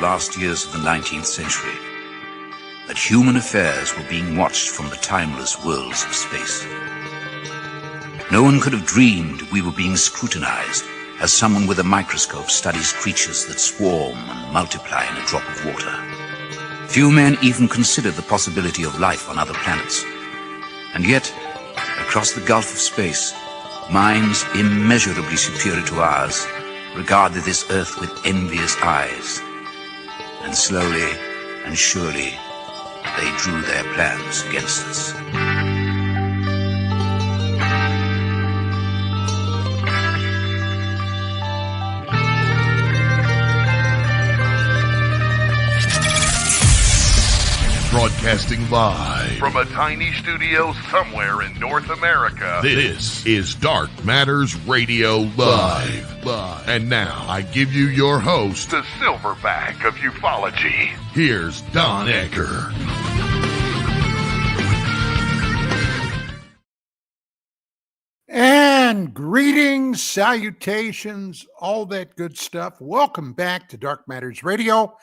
last years of the 19th century, that human affairs were being watched from the timeless worlds of space. No one could have dreamed we were being scrutinized as someone with a microscope studies creatures that swarm and multiply in a drop of water. Few men even considered the possibility of life on other planets. And yet, across the gulf of space, minds immeasurably superior to ours regarded this Earth with envious eyes. And slowly and surely, they drew their plans against us. Broadcasting live from a tiny studio somewhere in North America. This is Dark Matters Radio Live. And now I give you your host, the silverback of ufology. Here's Don Ecker. And greetings, salutations, all that good stuff. Welcome back to Dark Matters Radio.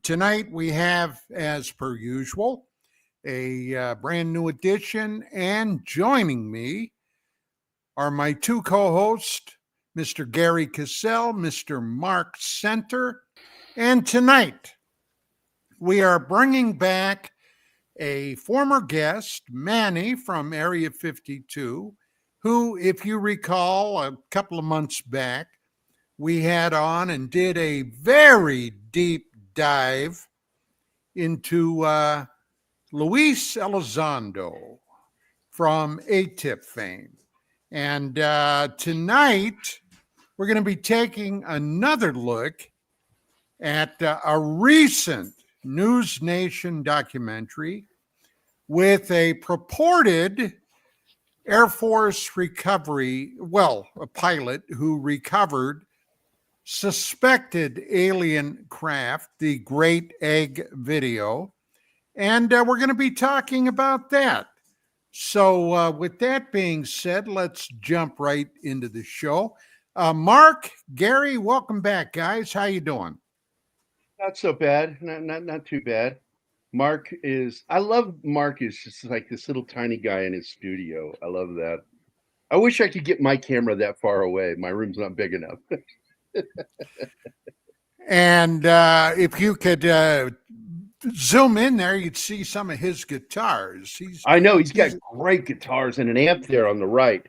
Tonight we have, as per usual, a brand new edition, and joining me are my two co-hosts, Mr. Gerry Kissle, Mr. Mark Center, and tonight we are bringing back a former guest, Manny from Area 52, who, if you recall, a couple of months back, we had on and did a very deep dive into Luis Elizondo from ATIP fame. And tonight, we're going to be taking another look at a recent News Nation documentary with a purported Air Force recovery, a pilot who recovered suspected alien craft, the Great Egg video. And we're going to be talking about that. So with that being said, let's jump right into the show. Mark, Gerry, welcome back, guys. How you doing? Not so bad. Not too bad. I love Mark is just like this little tiny guy in his studio. I love that. I wish I could get my camera that far away. My room's not big enough. And if you could zoom in there, you'd see some of his guitars. I know he's got great guitars and an amp there on the right.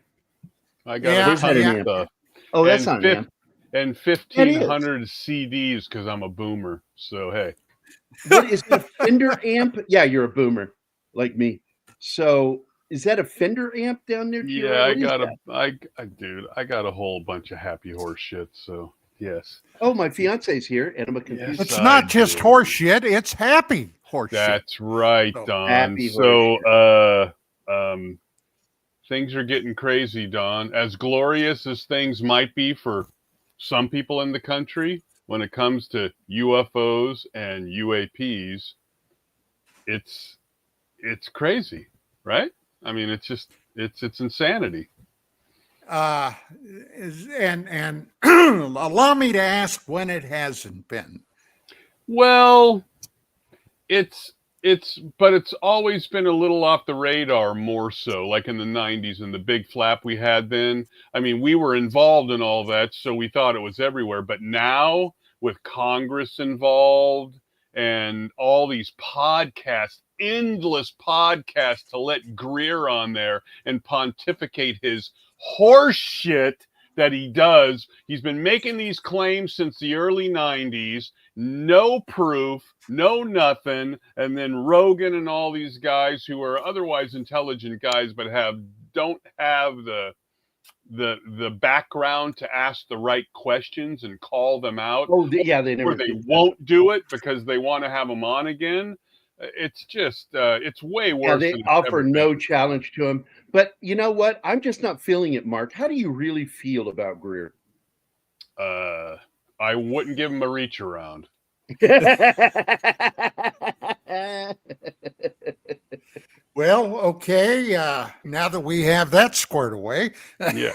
I got a ton of stuff. Oh, that's not an amp. And 1,500 CDs because I'm a boomer. So hey, what is a Fender amp? Yeah, you're a boomer like me. So is that a Fender amp down there? Yeah, I got a whole bunch of happy horse shit. So yes. Oh, my fiance's here, and I'm a confused. It's not just horse shit; it's happy horse shit. That's right, Don. So things are getting crazy, Don. As glorious as things might be for some people in the country, when it comes to UFOs and UAPs, it's crazy, right? I mean, it's insanity. And allow me to ask when it hasn't been. Well, it's always been a little off the radar, more so, like in the 90s and the big flap we had then. I mean, we were involved in all that, so we thought it was everywhere. But now, with Congress involved and all these podcasts, endless podcasts to let Greer on there and pontificate his horse shit that he does. He's been making these claims since the early 90s. No proof, no nothing. And then Rogan and all these guys who are otherwise intelligent guys but don't have the background to ask the right questions and call them out. Oh, yeah, they won't do it because they want to have them on again. It's just, it's way worse. Yeah, they offer no challenge to him. But you know what? I'm just not feeling it, Mark. How do you really feel about Greer? I wouldn't give him a reach around. Well, okay. Now that we have that squared away. Yeah.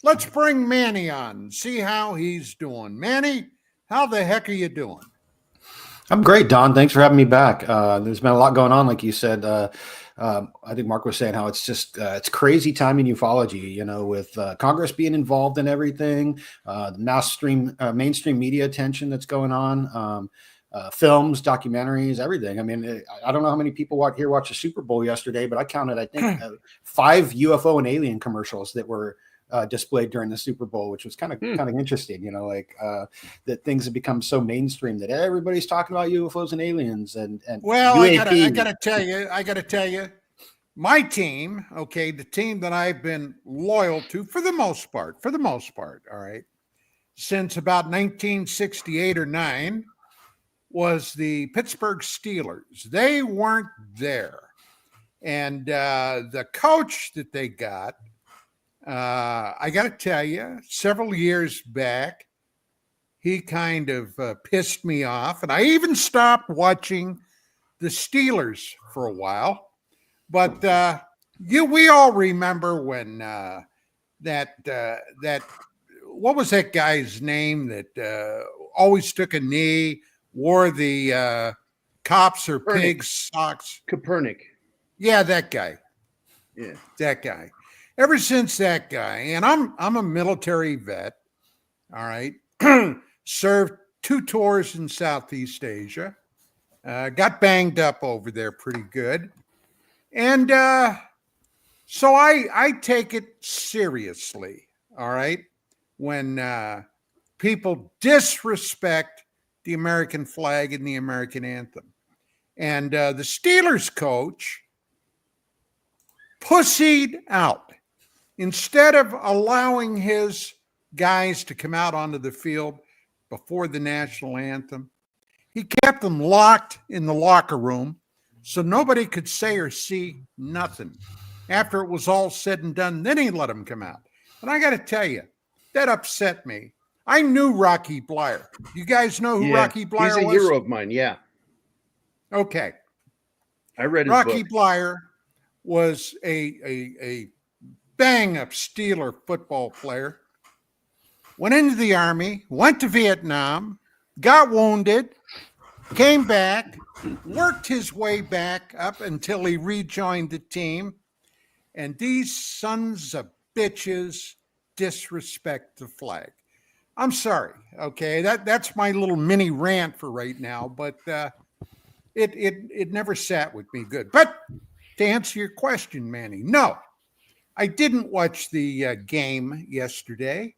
let's bring Manny on and see how he's doing. Manny, how the heck are you doing? I'm great, Don. Thanks for having me back. There's been a lot going on, like you said. I think Mark was saying how it's just it's crazy time in ufology, with Congress being involved in everything, the mainstream media attention that's going on, films, documentaries, everything. I mean, I don't know how many people watched the Super Bowl yesterday, but I counted, I think, 5 UFO and alien commercials that were displayed during the Super Bowl, which was kind of interesting, that things have become so mainstream that everybody's talking about UFOs and aliens and well, UAP. I gotta tell you, my team, okay, the team that I've been loyal to for the most part, all right, since about 1968 or 9 was the Pittsburgh Steelers. They weren't there. And the coach that they got, I got to tell you, several years back, he kind of pissed me off. And I even stopped watching the Steelers for a while. But we all remember when that what was that guy's name that always took a knee, wore the cops or pigs socks? Copernic. Yeah, that guy. Yeah, that guy. Ever since that guy, and I'm a military vet, all right, served 2 tours in Southeast Asia, got banged up over there pretty good. And so I take it seriously, all right, when people disrespect the American flag and the American anthem. And the Steelers coach pussied out. Instead of allowing his guys to come out onto the field before the national anthem, he kept them locked in the locker room so nobody could say or see nothing. After it was all said and done, then he let them come out. And I got to tell you, that upset me. I knew Rocky Blyer. You guys know who Rocky Blyer was? He's a hero of mine, yeah. Okay. I read his Rocky book. Blyer was a bang-up Steeler football player, went into the Army, went to Vietnam, got wounded, came back, worked his way back up until he rejoined the team, and these sons of bitches disrespect the flag. I'm sorry, okay? That's my little mini rant for right now, but it never sat with me good. But to answer your question, Manny, no, I didn't watch the game yesterday.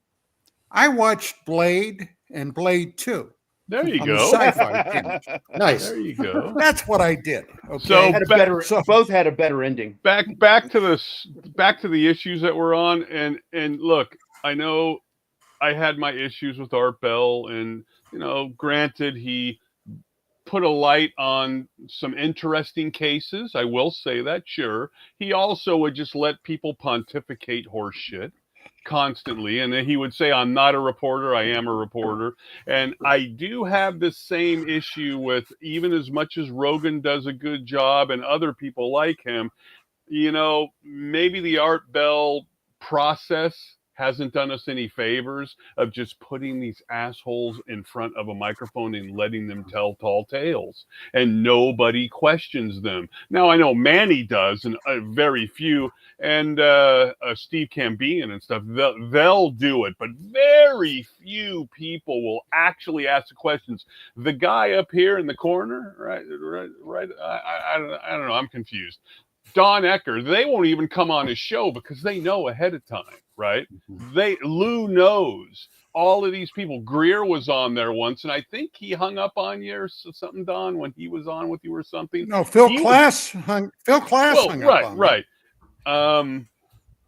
I watched Blade and Blade 2. There you on go. The Sci-Fi Channel. Nice. There you go. That's what I did. Okay. So both had a better ending. Back to the issues that we're on, and look, I know I had my issues with Art Bell, and granted, he put a light on some interesting cases. I will say that, sure. He also would just let people pontificate horse shit constantly, and then he would say, I'm not a reporter, I am a reporter. And I do have the same issue with, even as much as Rogan does a good job and other people like him, maybe the Art Bell process hasn't done us any favors of just putting these assholes in front of a microphone and letting them tell tall tales, and nobody questions them. Now, I know Manny does, and very few, and Steve Cambian and stuff, they'll do it, but very few people will actually ask the questions. The guy up here in the corner, right, I don't know, I'm confused. Don Ecker, they won't even come on his show because they know ahead of time, right? Lou knows all of these people. Greer was on there once, and I think he hung up on you or something, Don, when he was on with you or something. No, Phil Klass hung up on me. Right.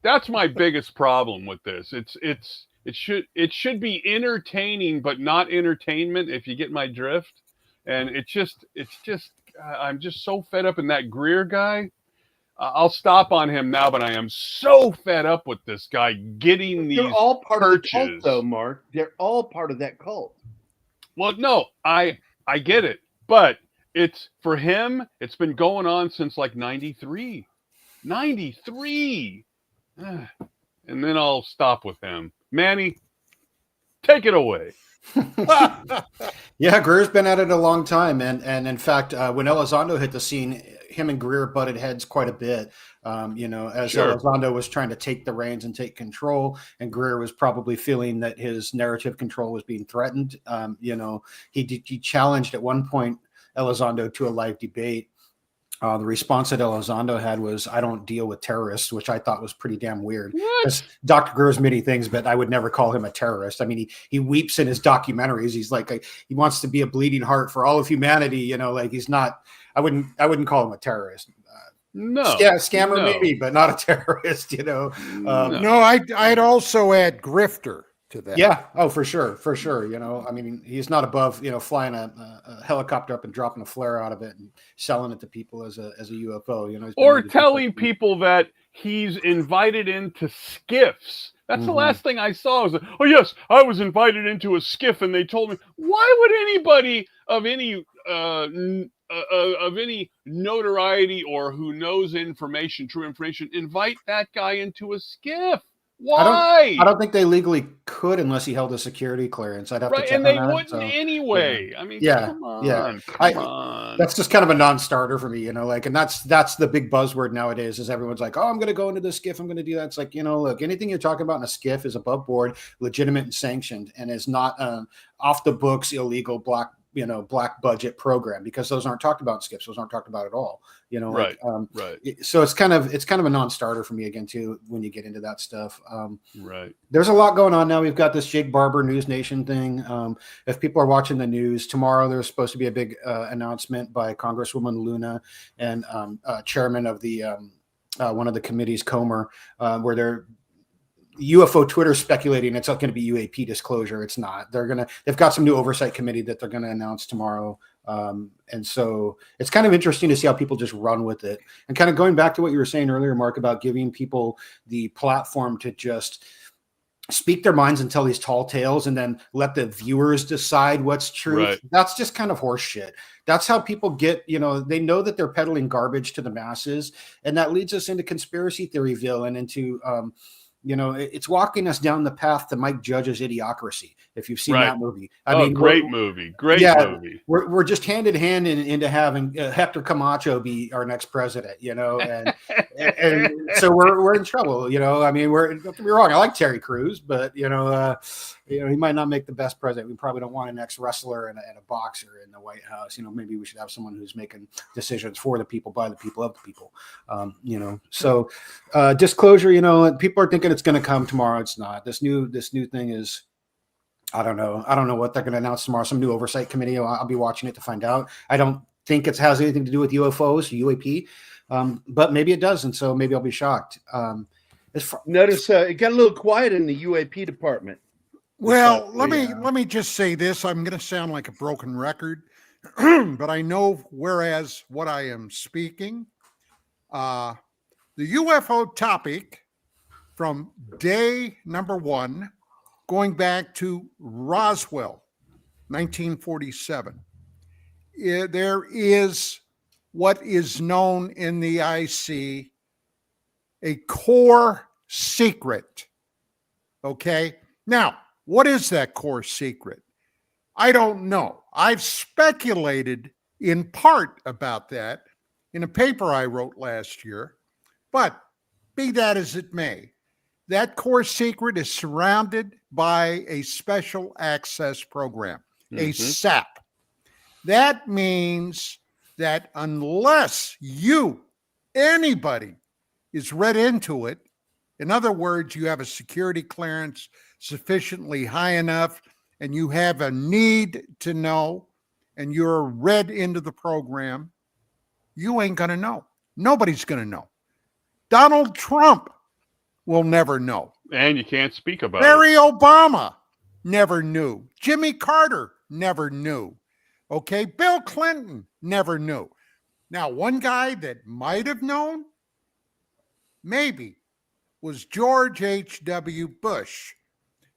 That's my biggest problem with this. It should be entertaining, but not entertainment, if you get my drift. And it's just I'm just so fed up. And that Greer guy, I'll stop on him now, but I am so fed up with this guy getting these. They're all part perches. of the cult, though, Mark. They're all part of that cult. Well, no, I get it, but it's for him. It's been going on since like '93. and then I'll stop with him. Manny, take it away. Yeah, Greer's been at it a long time, and in fact, when Elizondo hit the scene, him and Greer butted heads quite a bit. As Sure. Elizondo was trying to take the reins and take control, and Greer was probably feeling that his narrative control was being threatened. He challenged at one point Elizondo to a live debate. The response that Elizondo had was, "I don't deal with terrorists," which I thought was pretty damn weird. What? Dr. Greer's many things, but I would never call him a terrorist. I mean, he weeps in his documentaries. He's like, he wants to be a bleeding heart for all of humanity. Like he's not. I wouldn't call him a terrorist. No. Scammer no. maybe, but not a terrorist. No. No, I'd also add grifter to that. Yeah. Oh, for sure. I mean, he's not above, flying a helicopter up and dropping a flare out of it and selling it to people as a UFO, he's been Or known to do telling something. people that he's invited into skiffs. That's the last thing I saw. Was, oh yes, I was invited into a skiff, and they told me. Why would anybody of any notoriety or who knows true information, invite that guy into a skiff? Why? I don't think they legally could unless he held a security clearance. I'd have to Right, check and they on that, wouldn't anyway. I mean, Yeah, come on, yeah. come on. That's just kind of a non-starter for me, and that's the big buzzword nowadays is everyone's like, oh, I'm going to go into the skiff. I'm going to do that. It's like, look, anything you're talking about in a skiff is above board, legitimate and sanctioned, and is not off the books, illegal black budget program, because those aren't talked about in skips. Those aren't talked about at all. Right. So it's kind of a non-starter for me again too when you get into that stuff. Right. There's a lot going on now. We've got this Jake Barber News Nation thing. If people are watching the news tomorrow, there's supposed to be a big announcement by Congresswoman Luna and chairman of the one of the committees, Comer, where they're UFO Twitter speculating it's not going to be UAP disclosure. It's not. They've got some new oversight committee that they're going to announce tomorrow. And so it's kind of interesting to see how people just run with it. And kind of going back to what you were saying earlier, Mark, about giving people the platform to just speak their minds and tell these tall tales and then let the viewers decide what's true. Right. That's just kind of horse shit. That's how people get, they know that they're peddling garbage to the masses. And that leads us into conspiracy theoryville and into, it's walking us down the path to Mike Judge's Idiocracy. If you've seen that movie, Great movie. We're just hand in hand into having Hector Camacho be our next president, and so we're in trouble. Don't get me wrong, I like Terry Crews, but he might not make the best president. We probably don't want an ex-wrestler and a boxer in the White House. Maybe we should have someone who's making decisions for the people, by the people, of the people. So disclosure. People are thinking it's going to come tomorrow. It's not. This new thing is. I don't know what they're going to announce tomorrow. Some new oversight committee. I'll be watching it to find out. I don't think it has anything to do with UFOs, UAP, but maybe it does, and so maybe I'll be shocked. Notice it got a little quiet in the UAP department. Well, let me just say this. I'm going to sound like a broken record, but I know whereas what I am speaking, the UFO topic from day number one, going back to Roswell, 1947, there is what is known in the IC a core secret. Okay? Now, what is that core secret? I don't know. I've speculated in part about that in a paper I wrote last year, but be that as it may, that core secret is surrounded by a special access program, a SAP. That means that unless anybody is read into it, in other words, you have a security clearance sufficiently high enough and you have a need to know and you're read into the program, you ain't going to know. Nobody's going to know. Donald Trump will never know. And you can't speak about Barry Obama never knew. Jimmy Carter never knew. Okay, Bill Clinton never knew. Now, one guy that might have known, maybe, was George H.W. Bush,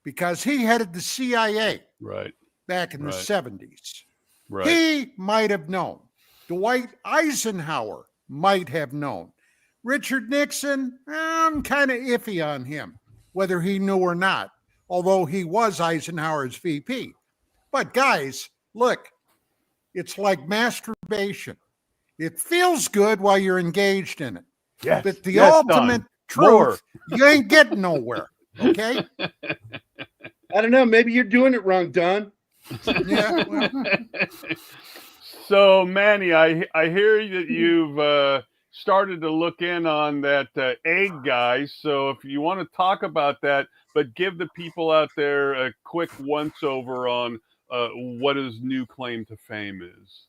because he headed the CIA back in the 70s. Right. He might have known. Dwight Eisenhower might have known. Richard Nixon, I'm kind of iffy on him. whether he knew or not, although he was Eisenhower's VP. But guys, look, it's like masturbation. It feels good while you're engaged in it. Yes, But the yes, ultimate truth, you ain't getting nowhere. Okay? I don't know. Maybe you're doing it wrong, Don. Yeah. Well, So, Manny, I hear that you've started to look in on that egg guy. So, if you want to talk about that, but give the people out there a quick once-over on what his new claim to fame is.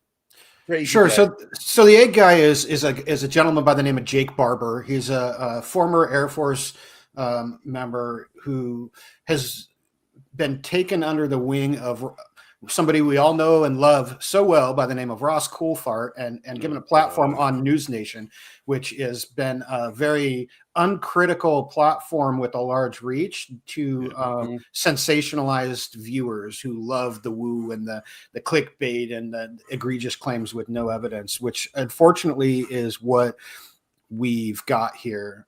Crazy Sure. guy. So the egg guy is a gentleman by the name of Jake Barber. He's a former Air Force member who has been taken under the wing of somebody we all know and love so well by the name of Ross Coulthart, and given a platform on News Nation, which has been a very uncritical platform with a large reach to sensationalized viewers who love the woo and the clickbait and the egregious claims with no evidence, which unfortunately is what we've got here.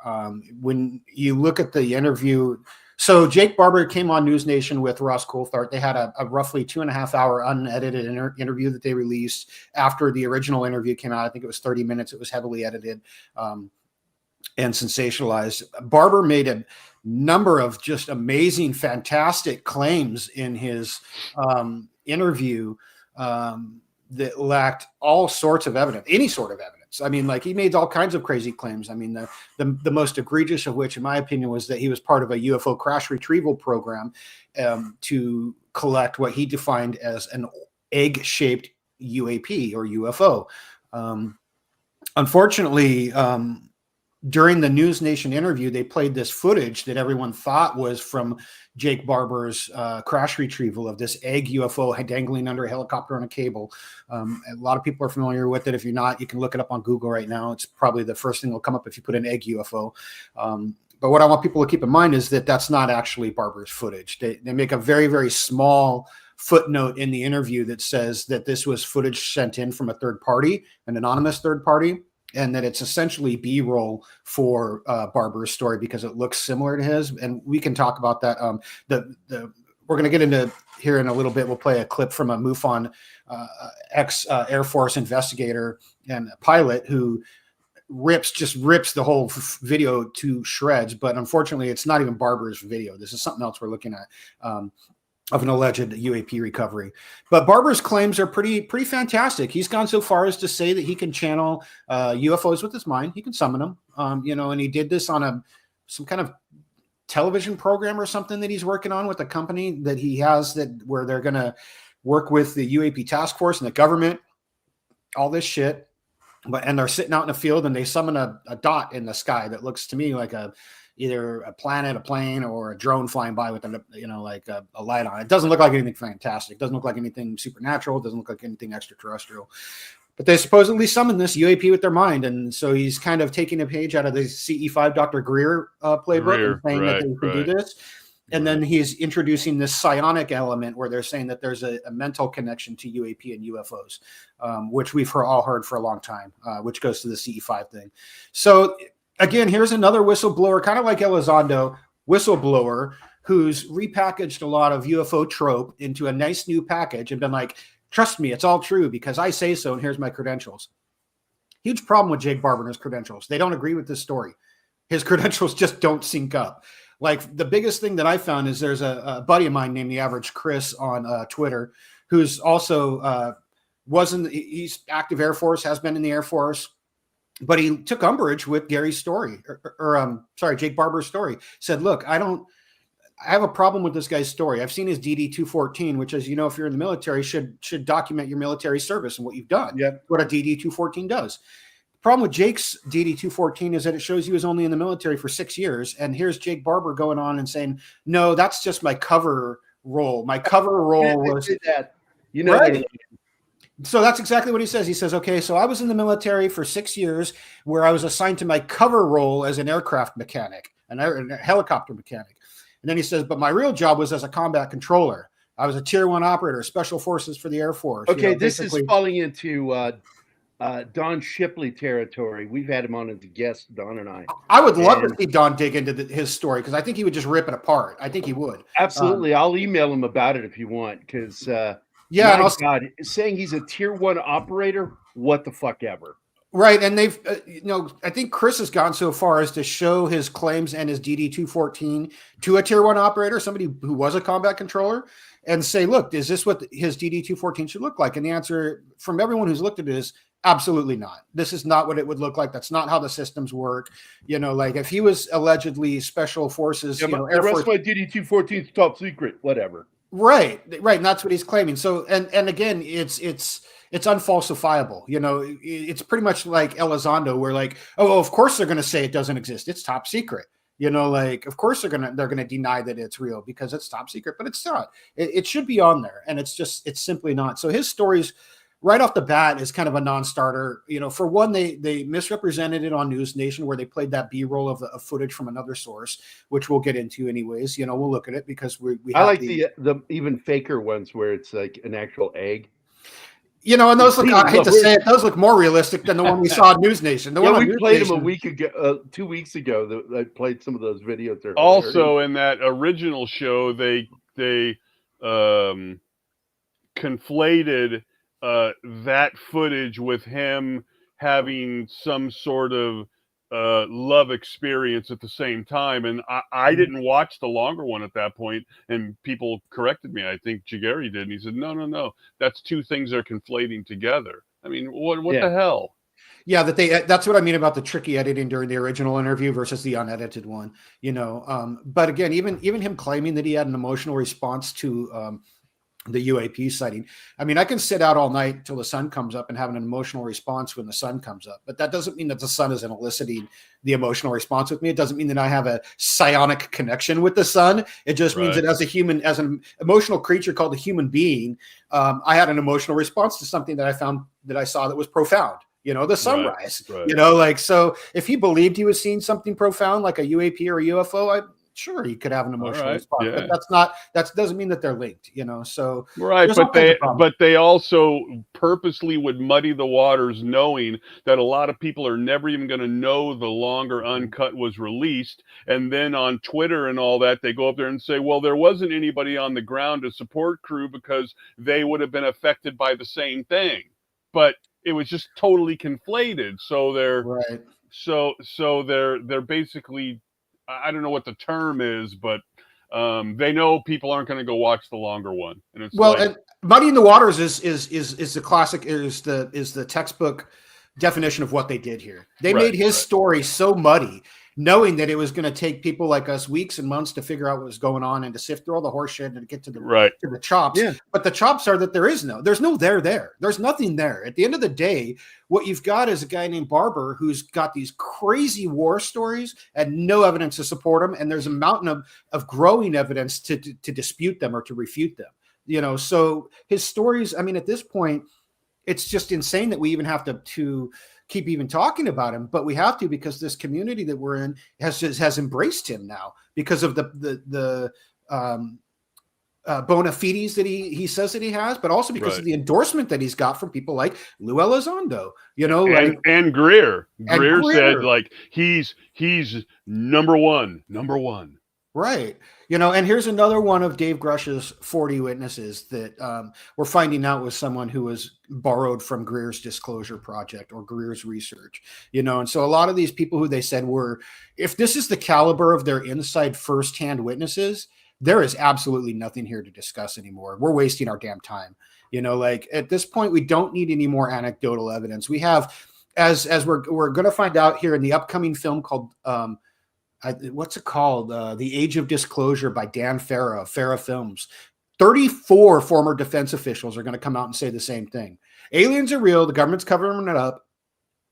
When you look at the interview, so Jake Barber came on News Nation with Ross Coulthart. They had a roughly 2.5 hour unedited interview that they released after the original interview came out. I think it was 30 minutes. It was heavily edited and sensationalized. Barber made a number of just amazing, fantastic claims in his interview that lacked all sorts of evidence, any sort of evidence. I mean, like, he made all kinds of crazy claims. I mean, the most egregious of which, in my opinion, was that he was part of a UFO crash retrieval program to collect what he defined as an egg-shaped UAP or UFO. Unfortunately, during the News Nation interview, they played this footage that everyone thought was from Jake Barber's crash retrieval of this egg UFO dangling under a helicopter on a cable. A lot of people are familiar with it. If you're not, you can look it up on Google right now. It's probably the first thing that will come up if you put in egg UFO. But what I want people to keep in mind is that that's not actually Barber's footage. They make a very, very small footnote in the interview that says that this was footage sent in from a third party, an anonymous third party, and that it's essentially B-roll for Barber's story because it looks similar to his. And we can talk about that. We're going to get into here in a little bit. We'll play a clip from a MUFON ex-Air Force investigator and pilot who rips the whole video to shreds. But unfortunately, it's not even Barber's video. This is something else we're looking at. Of an alleged UAP recovery. But Barber's claims are pretty fantastic. He's gone so far as to say that he can channel UFOs with his mind. He can summon them, and he did this on some kind of television program or something that he's working on with a company that he has where they're going to work with the UAP task force and the government, all this shit. And they're sitting out in the field and they summon a dot in the sky that looks to me like either a planet, a plane, or a drone flying by with a light on. It doesn't look like anything fantastic. It doesn't look like anything supernatural. It doesn't look like anything extraterrestrial. But they supposedly summoned this UAP with their mind, and so he's kind of taking a page out of the CE5 Dr. Greer playbook and saying that they can do this. And then he's introducing this psionic element where they're saying that there's a mental connection to UAP and UFOs, which we've all heard for a long time, which goes to the CE5 thing. So again, here's another whistleblower, kind of like Elizondo, whistleblower, who's repackaged a lot of UFO trope into a nice new package and been like, trust me, it's all true because I say so, and here's my credentials. Huge problem with Jake Barber and his credentials. They don't agree with this story. His credentials just don't sync up. Like, the biggest thing that I found is there's a buddy of mine named The Average Chris on Twitter, who's also he's active Air Force, has been in the Air Force, but he took umbrage with Gary's story, Jake Barber's story. Said, look, I have a problem with this guy's story. I've seen his DD-214, which, as you know, if you're in the military, should document your military service and what you've done. Yep. What a DD-214 does. The problem with Jake's DD-214 is that it shows he was only in the military for 6 years. And here's Jake Barber going on and saying, no, that's just my cover role. My cover role was that. Right. So that's exactly what he says. He says, okay, so I was in the military for 6 years where I was assigned to my cover role as an aircraft mechanic, a helicopter mechanic. And then he says, but my real job was as a combat controller. I was a tier 1 operator, special forces for the Air Force. Okay, this is falling into Don Shipley territory. We've had him on as a guest, Don and I. I would love to see Don dig into his story, because I think he would just rip it apart. I think he would. Absolutely. I'll email him about it if you want, because yeah, my God, saying he's a tier 1 operator, what the fuck ever. Right, and they've, I think Chris has gone so far as to show his claims and his DD-214 to a tier 1 operator, somebody who was a combat controller, and say, look, is this what his DD-214 should look like? And the answer from everyone who's looked at it is absolutely not. This is not what it would look like. That's not how the systems work. Like if he was allegedly special forces, Air Force, rest my DD-214 is top secret, whatever. Right, and that's what he's claiming. So, and again, it's unfalsifiable. It's pretty much like Elizondo, where like, oh, of course they're going to say it doesn't exist. It's top secret. Of course they're gonna deny that it's real because it's top secret, but it's not. It should be on there, and it's simply not. So his stories, right off the bat, is kind of a non-starter. For one, they misrepresented it on News Nation, where they played that B-roll of footage from another source, which we'll get into anyways. We'll look at it because we I like the even faker ones where it's like an actual egg. And those look, I hate to say it, those look more realistic than the one we saw on News Nation. We played them a week ago, 2 weeks ago. I played some of those videos. They're also hilarious. In that original show, they conflated that footage with him having some sort of love experience at the same time, and I didn't watch the longer one at that point, and people corrected me. I think Gerry did, and he said, no, that's two things they're conflating together. I mean, what the hell? Yeah, that's what I mean about the tricky editing during the original interview versus the unedited one. But again, even him claiming that he had an emotional response to the UAP sighting. I mean, I can sit out all night till the sun comes up and have an emotional response when the sun comes up, but that doesn't mean that the sun isn't eliciting the emotional response with me. It doesn't mean that I have a psionic connection with the sun. It just means that as an emotional creature called a human being, I had an emotional response to something that I saw that was profound. The sunrise. Right. So if he believed he was seeing something profound like a UAP or a UFO, sure, he could have an emotional response, but that doesn't mean that they're linked, so right. But they also purposely would muddy the waters, knowing that a lot of people are never even going to know the longer uncut was released, and then on Twitter and all that, they go up there and say, well, there wasn't anybody on the ground to support crew because they would have been affected by the same thing, but it was just totally conflated. So they're right. So they're basically, I don't know what the term is, but they know people aren't going to go watch the longer one. And it's and muddying the waters is the classic, is the textbook definition of what they did here. They made his story so muddy, knowing that it was going to take people like us weeks and months to figure out what was going on and to sift through all the horse shit and to get to the chops. Yeah. But the chops are that there's no there. There's nothing there. At the end of the day, what you've got is a guy named Barber who's got these crazy war stories and no evidence to support them. And there's a mountain of growing evidence to dispute them or to refute them. So his stories, I mean, at this point, it's just insane that we even have to keep even talking about him, but we have to, because this community that we're in has embraced him now because of the bona fides that he says that he has, but also because of the endorsement that he's got from people like Lou Elizondo, and Greer. Greer said like he's number one. Right. And here's another one of Dave Grush's 40 witnesses that we're finding out was someone who was borrowed from Greer's disclosure project or Greer's research, and so a lot of these people who they said if this is the caliber of their inside firsthand witnesses, there is absolutely nothing here to discuss anymore. We're wasting our damn time. At this point, we don't need any more anecdotal evidence. We have, as we're going to find out here in the upcoming film called, what's it called? The Age of Disclosure by Dan Farah of Farah Films. 34 former defense officials are going to come out and say the same thing. Aliens are real. The government's covering it up.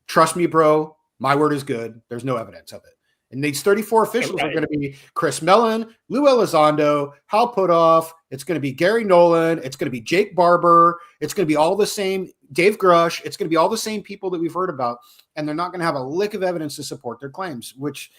Trust me, bro. My word is good. There's no evidence of it. And these 34 officials are going to be Chris Mellon, Lou Elizondo, Hal Puthoff. It's going to be Gary Nolan. It's going to be Jake Barber. It's going to be all the same Dave Grush. It's going to be all the same people that we've heard about. And they're not going to have a lick of evidence to support their claims, which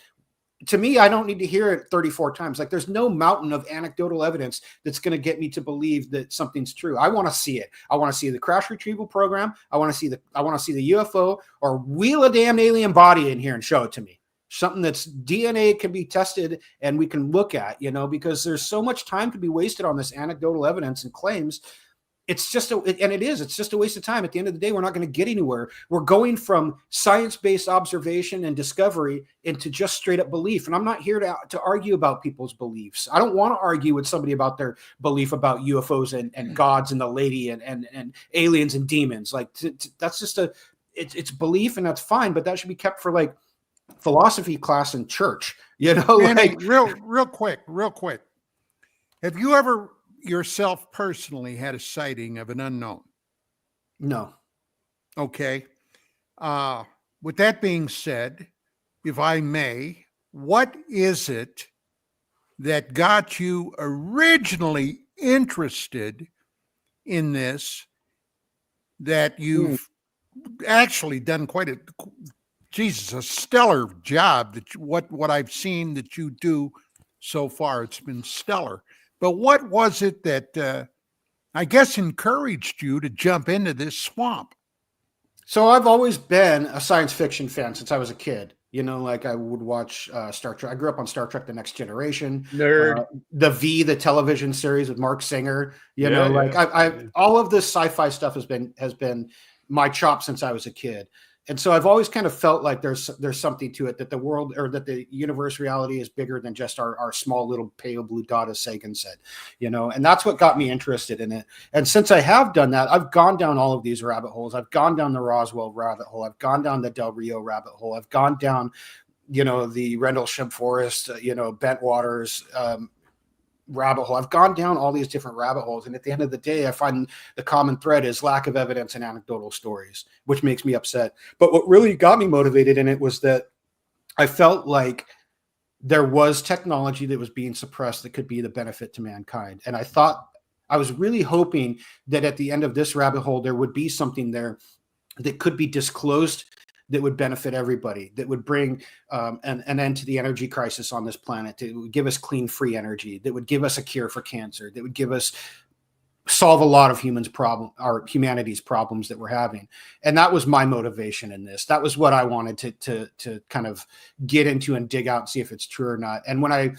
to me, I don't need to hear it 34 times. Like there's no mountain of anecdotal evidence that's going to get me to believe that something's true. I want to see it. I want to see the crash retrieval program. I want to see the UFO, or wheel a damn alien body in here and show it to me. Something that's DNA can be tested and we can look at, because there's so much time to be wasted on this anecdotal evidence and claims. It's just it's just a waste of time. At the end of the day, we're not going to get anywhere. We're going from science-based observation and discovery into just straight up belief. And I'm not here to argue about people's beliefs. I don't want to argue with somebody about their belief about UFOs and gods and the lady and aliens and demons. Like that's just it's belief, and that's fine, but that should be kept for like philosophy class in church, Manny, real quick. Have you ever yourself personally had a sighting of an unknown? No. Okay. With that being said, if I may, what is it that got you originally interested in this, that you've actually done quite a stellar job, that what I've seen that you do so far? It's been stellar. But what was it that I guess encouraged you to jump into this swamp? So I've always been a science fiction fan since I was a kid. Like I would watch Star Trek. I grew up on Star Trek: The Next Generation. Nerd. The television series with Mark Singer. I all of this sci-fi stuff has been my chop since I was a kid. And so I've always kind of felt like there's something to it, that the world, or that the universe reality is bigger than just our small little pale blue dot, as Sagan said, and that's what got me interested in it. And since I have done that, I've gone down all of these rabbit holes. I've gone down the Roswell rabbit hole. I've gone down the Del Rio rabbit hole. I've gone down, the Rendlesham Forest, Bentwaters, rabbit hole. I've gone down all these different rabbit holes, and at the end of the day, I find the common thread is lack of evidence and anecdotal stories, which makes me upset. But what really got me motivated in it was that I felt like there was technology that was being suppressed that could be the benefit to mankind. And I was really hoping that at the end of this rabbit hole, there would be something there that could be disclosed that would benefit everybody, that would bring an end to the energy crisis on this planet, that would give us clean, free energy, that would give us a cure for cancer, that would give us solve a lot of humanity's problems that we're having. And that was my motivation in this. That was what I wanted to kind of get into and dig out and see if it's true or not. And when I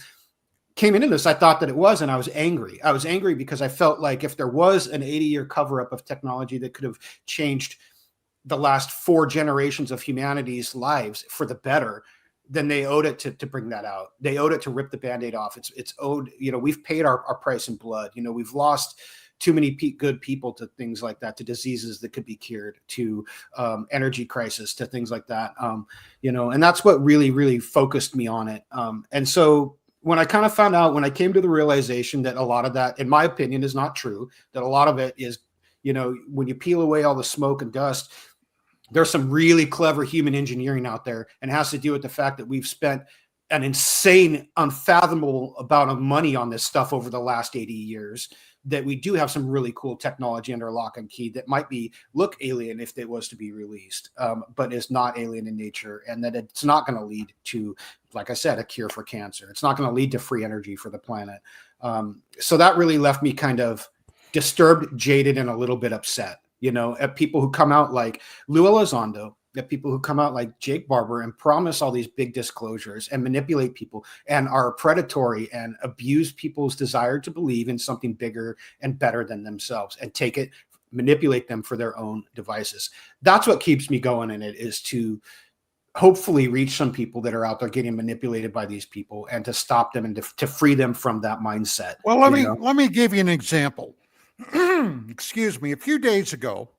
came into this, I thought that it was, and I was angry. I was angry because I felt like if there was an 80-year cover-up of technology that could have changed the last 4 generations of humanity's lives for the better, then they owed it to bring that out. They owed it to rip the Band-Aid off. It's owed, we've paid our price in blood. We've lost too many good people to things like that, to diseases that could be cured, to energy crisis, to things like that. And that's what really, really focused me on it. And so when I kind of found out, when I came to the realization that a lot of that, in my opinion, is not true, that a lot of it is, when you peel away all the smoke and dust, there's some really clever human engineering out there, and it has to do with the fact that we've spent an insane, unfathomable amount of money on this stuff over the last 80 years, that we do have some really cool technology under lock and key that might look alien if it was to be released, but is not alien in nature, and that it's not going to lead to, like I said, a cure for cancer. It's not going to lead to free energy for the planet. So that really left me kind of disturbed, jaded, and a little bit upset. At people who come out like Lou Elizondo, at people who come out like Jake Barber and promise all these big disclosures and manipulate people and are predatory and abuse people's desire to believe in something bigger and better than themselves and take it, manipulate them for their own devices. That's what keeps me going in it, is to hopefully reach some people that are out there getting manipulated by these people and to stop them and to free them from that mindset. Well, let me give you an example. Excuse me. A few days ago,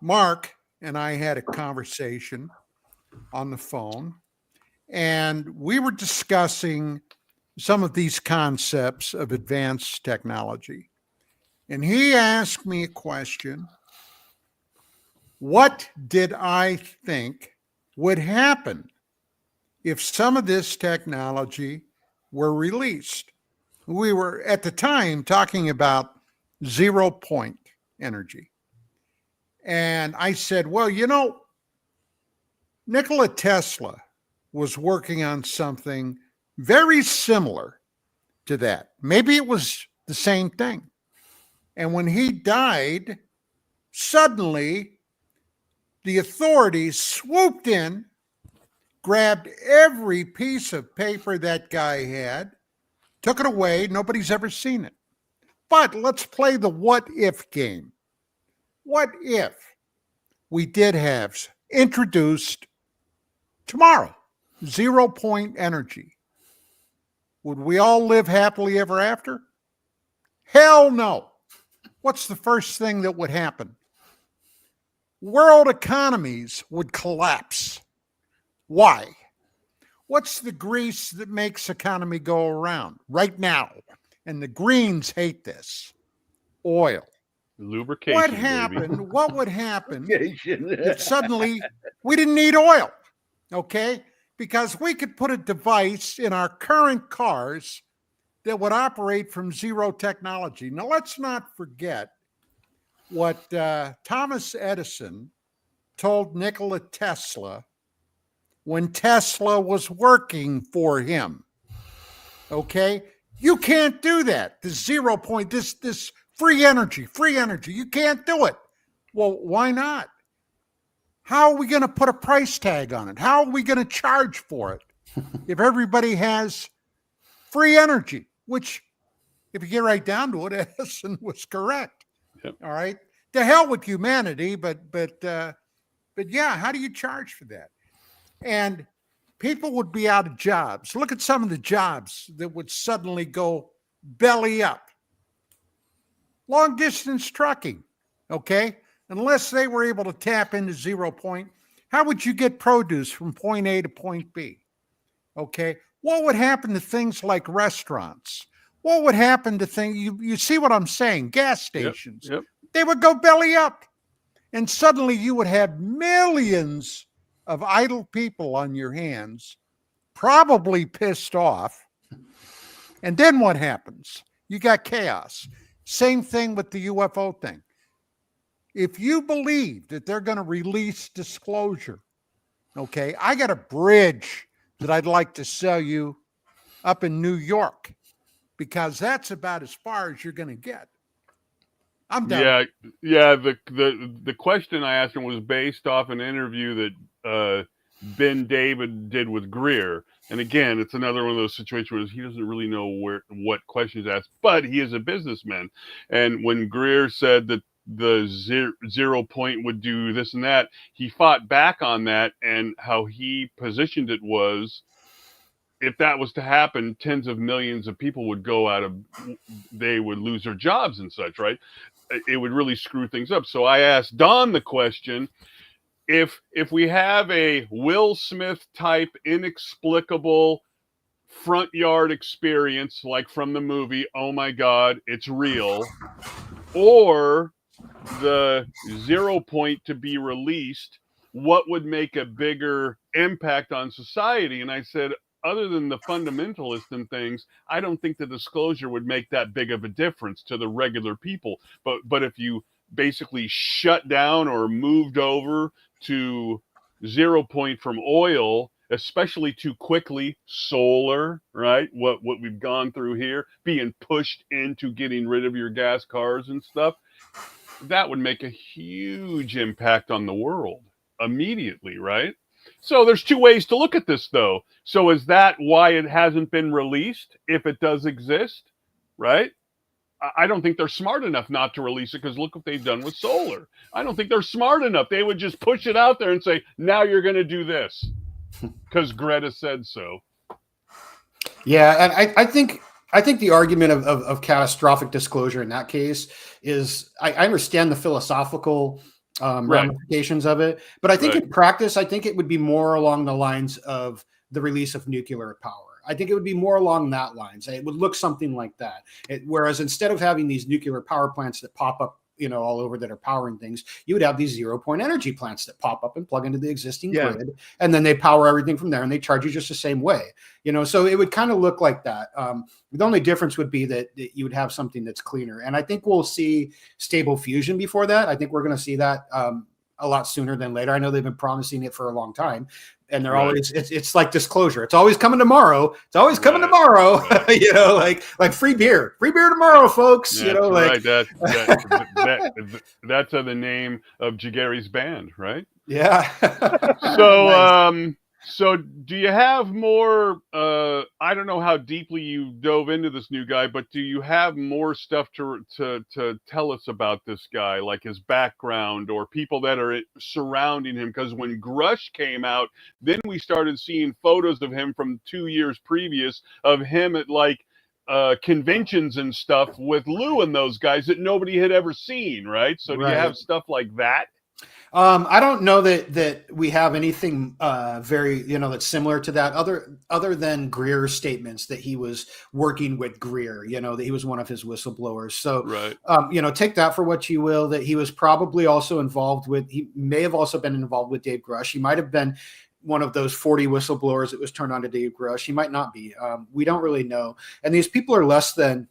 Mark and I had a conversation on the phone, and we were discussing some of these concepts of advanced technology. And he asked me a question: what did I think would happen if some of this technology were released? We were at the time talking about 0 point energy. And I said, well, Nikola Tesla was working on something very similar to that. Maybe it was the same thing. And when he died, suddenly the authorities swooped in, grabbed every piece of paper that guy had, took it away. Nobody's ever seen it. But let's play the what if game. What if we did have introduced tomorrow 0-point energy? Would we all live happily ever after? Hell no. What's the first thing that would happen? World economies would collapse. Why? What's the grease that makes economy go around right now? And the Greens hate this. Oil. Lubrication. What happened? Baby. What would happen if suddenly we didn't need oil? Okay? Because we could put a device in our current cars that would operate from zero technology. Now, let's not forget what Thomas Edison told Nikola Tesla when Tesla was working for him. Okay? You can't do that. The 0 point, this free energy. You can't do it. Well, why not? How are we going to put a price tag on it? How are we going to charge for it if everybody has free energy? Which, if you get right down to it, Edison was correct. Yep. All right. To hell with humanity, but yeah, how do you charge for that? And people would be out of jobs. Look at some of the jobs that would suddenly go belly up. Long distance trucking, okay? Unless they were able to tap into 0 point, how would you get produce from point A to point B? Okay? What would happen to things like restaurants? What would happen to things, you see what I'm saying, gas stations? Yep. They would go belly up. And suddenly you would have millions of idle people on your hands, probably pissed off. And then what happens? You got chaos. Same thing with the UFO thing. If you believe that they're going to release disclosure, okay, I got a bridge that I'd like to sell you up in New York, because that's about as far as you're going to get. I'm done. Yeah. The question I asked him was based off an interview that Ben David did with Greer. And again, it's another one of those situations where he doesn't really know what questions asked, but he is a businessman. And when Greer said that the 0 point would do this and that, he fought back on that, and how he positioned it was, if that was to happen, tens of millions of people would they would lose their jobs and such, right? It would really screw things up. So I asked Don the question, if we have a Will Smith type inexplicable front yard experience, like from the movie, oh my God, it's real, or the 0 point to be released, what would make a bigger impact on society? And I said, other than the fundamentalist and things, I don't think the disclosure would make that big of a difference to the regular people. But if you basically shut down or moved over to 0 point from oil, especially too quickly, solar, right? What we've gone through here, being pushed into getting rid of your gas cars and stuff, that would make a huge impact on the world immediately, right? So there's two ways to look at this, though. So is that why it hasn't been released, if it does exist, right? I don't think they're smart enough not to release it, because look what they've done with solar. I don't think they're smart enough. They would just push it out there and say, now you're going to do this because Greta said so. Yeah, and I think the argument of catastrophic disclosure in that case is, I understand the philosophical ramifications of it, but I think in practice, I think it would be more along the lines of the release of nuclear power. I think it would be more along that lines. It would look something like that. Whereas instead of having these nuclear power plants that pop up, all over that are powering things, you would have these 0 point energy plants that pop up and plug into the existing grid, and then they power everything from there, and they charge you just the same way. So it would kind of look like that. The only difference would be that you would have something that's cleaner. And I think we'll see stable fusion before that. I think we're going to see that a lot sooner than later. I know they've been promising it for a long time, and they're Right. always it's like disclosure. It's always coming tomorrow. It's always coming Right. tomorrow. Right. You know, like free beer tomorrow, folks. That's You know, like right. That's the name of Gerry's band, right? yeah. So, Nice. so do you have more? I don't know how deeply you dove into this new guy, but do you have more stuff to tell us about this guy, like his background or people that are surrounding him? Because when Grush came out, then we started seeing photos of him from 2 years previous of him at like conventions and stuff with Lou and those guys that nobody had ever seen, right? So do you have stuff like that? I don't know that we have anything very, that's similar to that other than Greer's statements that he was working with Greer, that he was one of his whistleblowers. So, right. Take that for what you will, that he was probably also he may have also been involved with Dave Grush. He might have been one of those 40 whistleblowers that was turned on to Dave Grush. He might not be. We don't really know. And these people are less than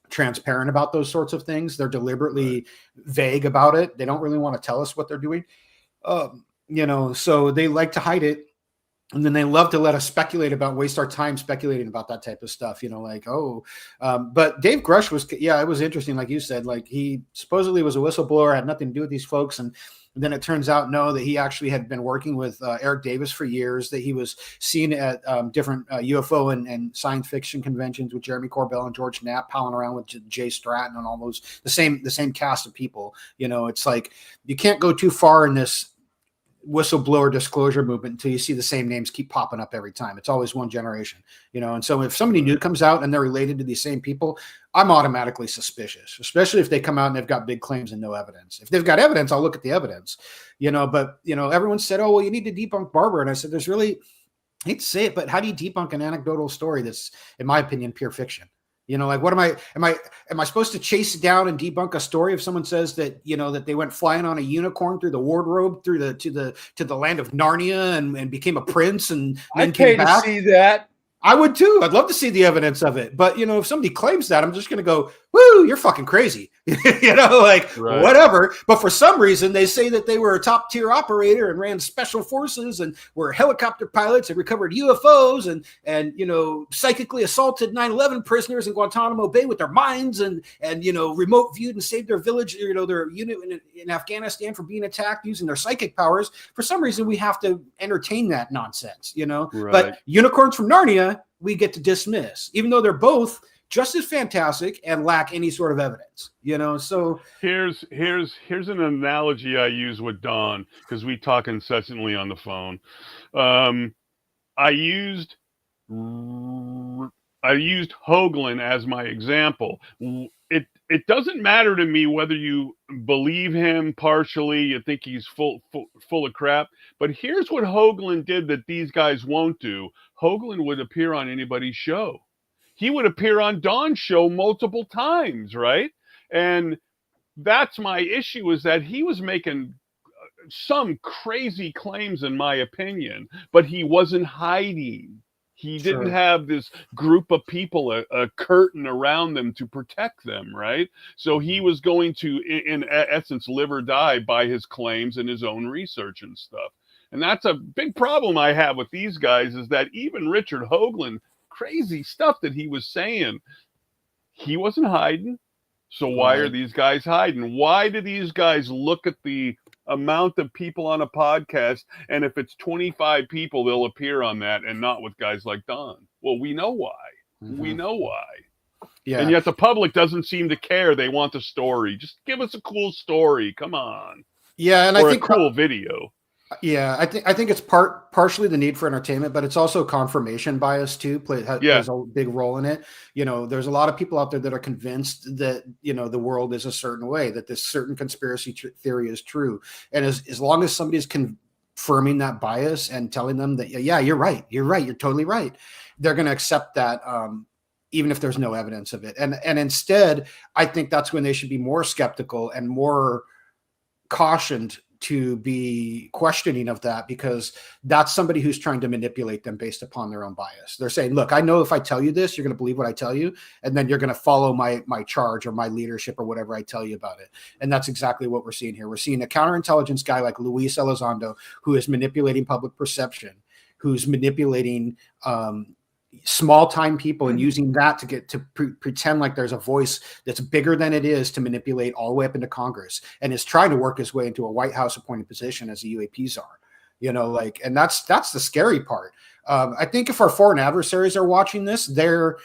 transparent about those sorts of things. They're deliberately vague about it. They don't really want to tell us what they're doing. So they like to hide it. And then they love to let us waste our time speculating about that type of stuff, but Dave Grush it was interesting. Like you said, like he supposedly was a whistleblower, had nothing to do with these folks. And then it turns out, that he actually had been working with Eric Davis for years, that he was seen at different UFO and science fiction conventions with Jeremy Corbell and George Knapp, palling around with Jay Stratton and all those, the same cast of people. It's like, you can't go too far in this whistleblower disclosure movement until you see the same names keep popping up every time. It's always one generation, and so if somebody new comes out and they're related to these same people, I'm automatically suspicious, especially if they come out and they've got big claims and no evidence. If they've got evidence, I'll look at the evidence, but everyone said, oh, well, you need to debunk Barber. And I said, there's really, I hate to say it, but how do you debunk an anecdotal story that's, in my opinion, pure fiction? What am I supposed to chase down and debunk a story if someone says that, that they went flying on a unicorn through the wardrobe, to the land of Narnia and became a prince and then came back? To see that. I would too. I'd love to see the evidence of it. But, if somebody claims that, I'm just going to go, woo, you're fucking crazy. Whatever. But for some reason, they say that they were a top tier operator and ran special forces and were helicopter pilots and recovered UFOs and psychically assaulted 9/11 prisoners in Guantanamo Bay with their minds and remote viewed and saved their village, their unit in Afghanistan from being attacked using their psychic powers. For some reason, we have to entertain that nonsense, But unicorns from Narnia, we get to dismiss, even though they're both just as fantastic and lack any sort of evidence, So here's an analogy I use with Don, because we talk incessantly on the phone. I used Hoagland as my example. It doesn't matter to me whether you believe him partially, you think he's full of crap. But here's what Hoagland did that these guys won't do. Hoagland would appear on anybody's show. He would appear on Don's show multiple times, right? And that's my issue, is that he was making some crazy claims, in my opinion, but he wasn't hiding. He didn't have this group of people, a curtain around them to protect them, right? So he was going to, in essence, live or die by his claims and his own research and stuff. And that's a big problem I have with these guys, is that even Richard Hoagland, crazy stuff that he was saying, he wasn't hiding. So why are these guys hiding? Why do these guys look at the amount of people on a podcast, and if it's 25 people, they'll appear on that, and not with guys like Don? Well, we know why. We know why. Yeah. And yet the public doesn't seem to care. They want the story. Just give us a cool story. Come on. Yeah, and or I think a cool video. Yeah, I think it's partially the need for entertainment, but it's also confirmation bias too. Plays a big role in it. There's a lot of people out there that are convinced that the world is a certain way, that this certain conspiracy theory is true, and as long as somebody's confirming that bias and telling them that you're right, you're totally right, they're going to accept that. Even if there's no evidence of it, and instead, I think that's when they should be more skeptical and more cautioned to be questioning of that, because that's somebody who's trying to manipulate them based upon their own bias. They're saying, look, I know if I tell you this, you're going to believe what I tell you, and then you're going to follow my charge or my leadership or whatever I tell you about it. And that's exactly what we're seeing here. We're seeing a counterintelligence guy like Luis Elizondo, who is manipulating public perception, who's manipulating small time people and using that to get to pretend like there's a voice that's bigger than it is, to manipulate all the way up into Congress, and is trying to work his way into a White House appointed position as a UAP czar. And that's the scary part. I think if our foreign adversaries are watching this, their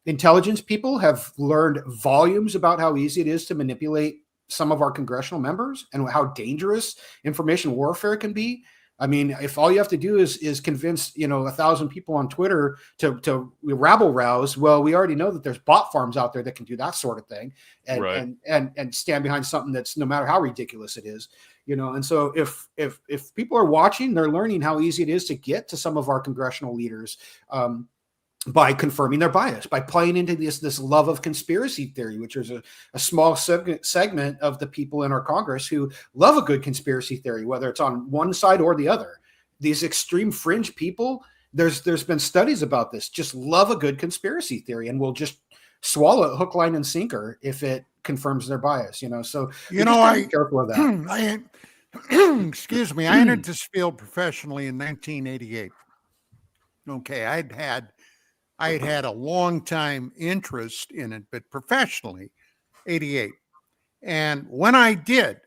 intelligence people have learned volumes about how easy it is to manipulate some of our congressional members and how dangerous information warfare can be. I mean, if all you have to do is convince 1,000 people on Twitter to rabble rouse, well, we already know that there's bot farms out there that can do that sort of thing, and Right. and stand behind something that's, no matter how ridiculous it is, And so if people are watching, they're learning how easy it is to get to some of our congressional leaders. By confirming their bias, by playing into this love of conspiracy theory, which is a small segment of the people in our Congress who love a good conspiracy theory, whether it's on one side or the other. These extreme fringe people, there's been studies about this, just love a good conspiracy theory and will just swallow it hook, line, and sinker if it confirms their bias. So be careful of that. Excuse me, I entered this field professionally in 1988. Okay, I had had a long time interest in it, but professionally, 88. And when I did,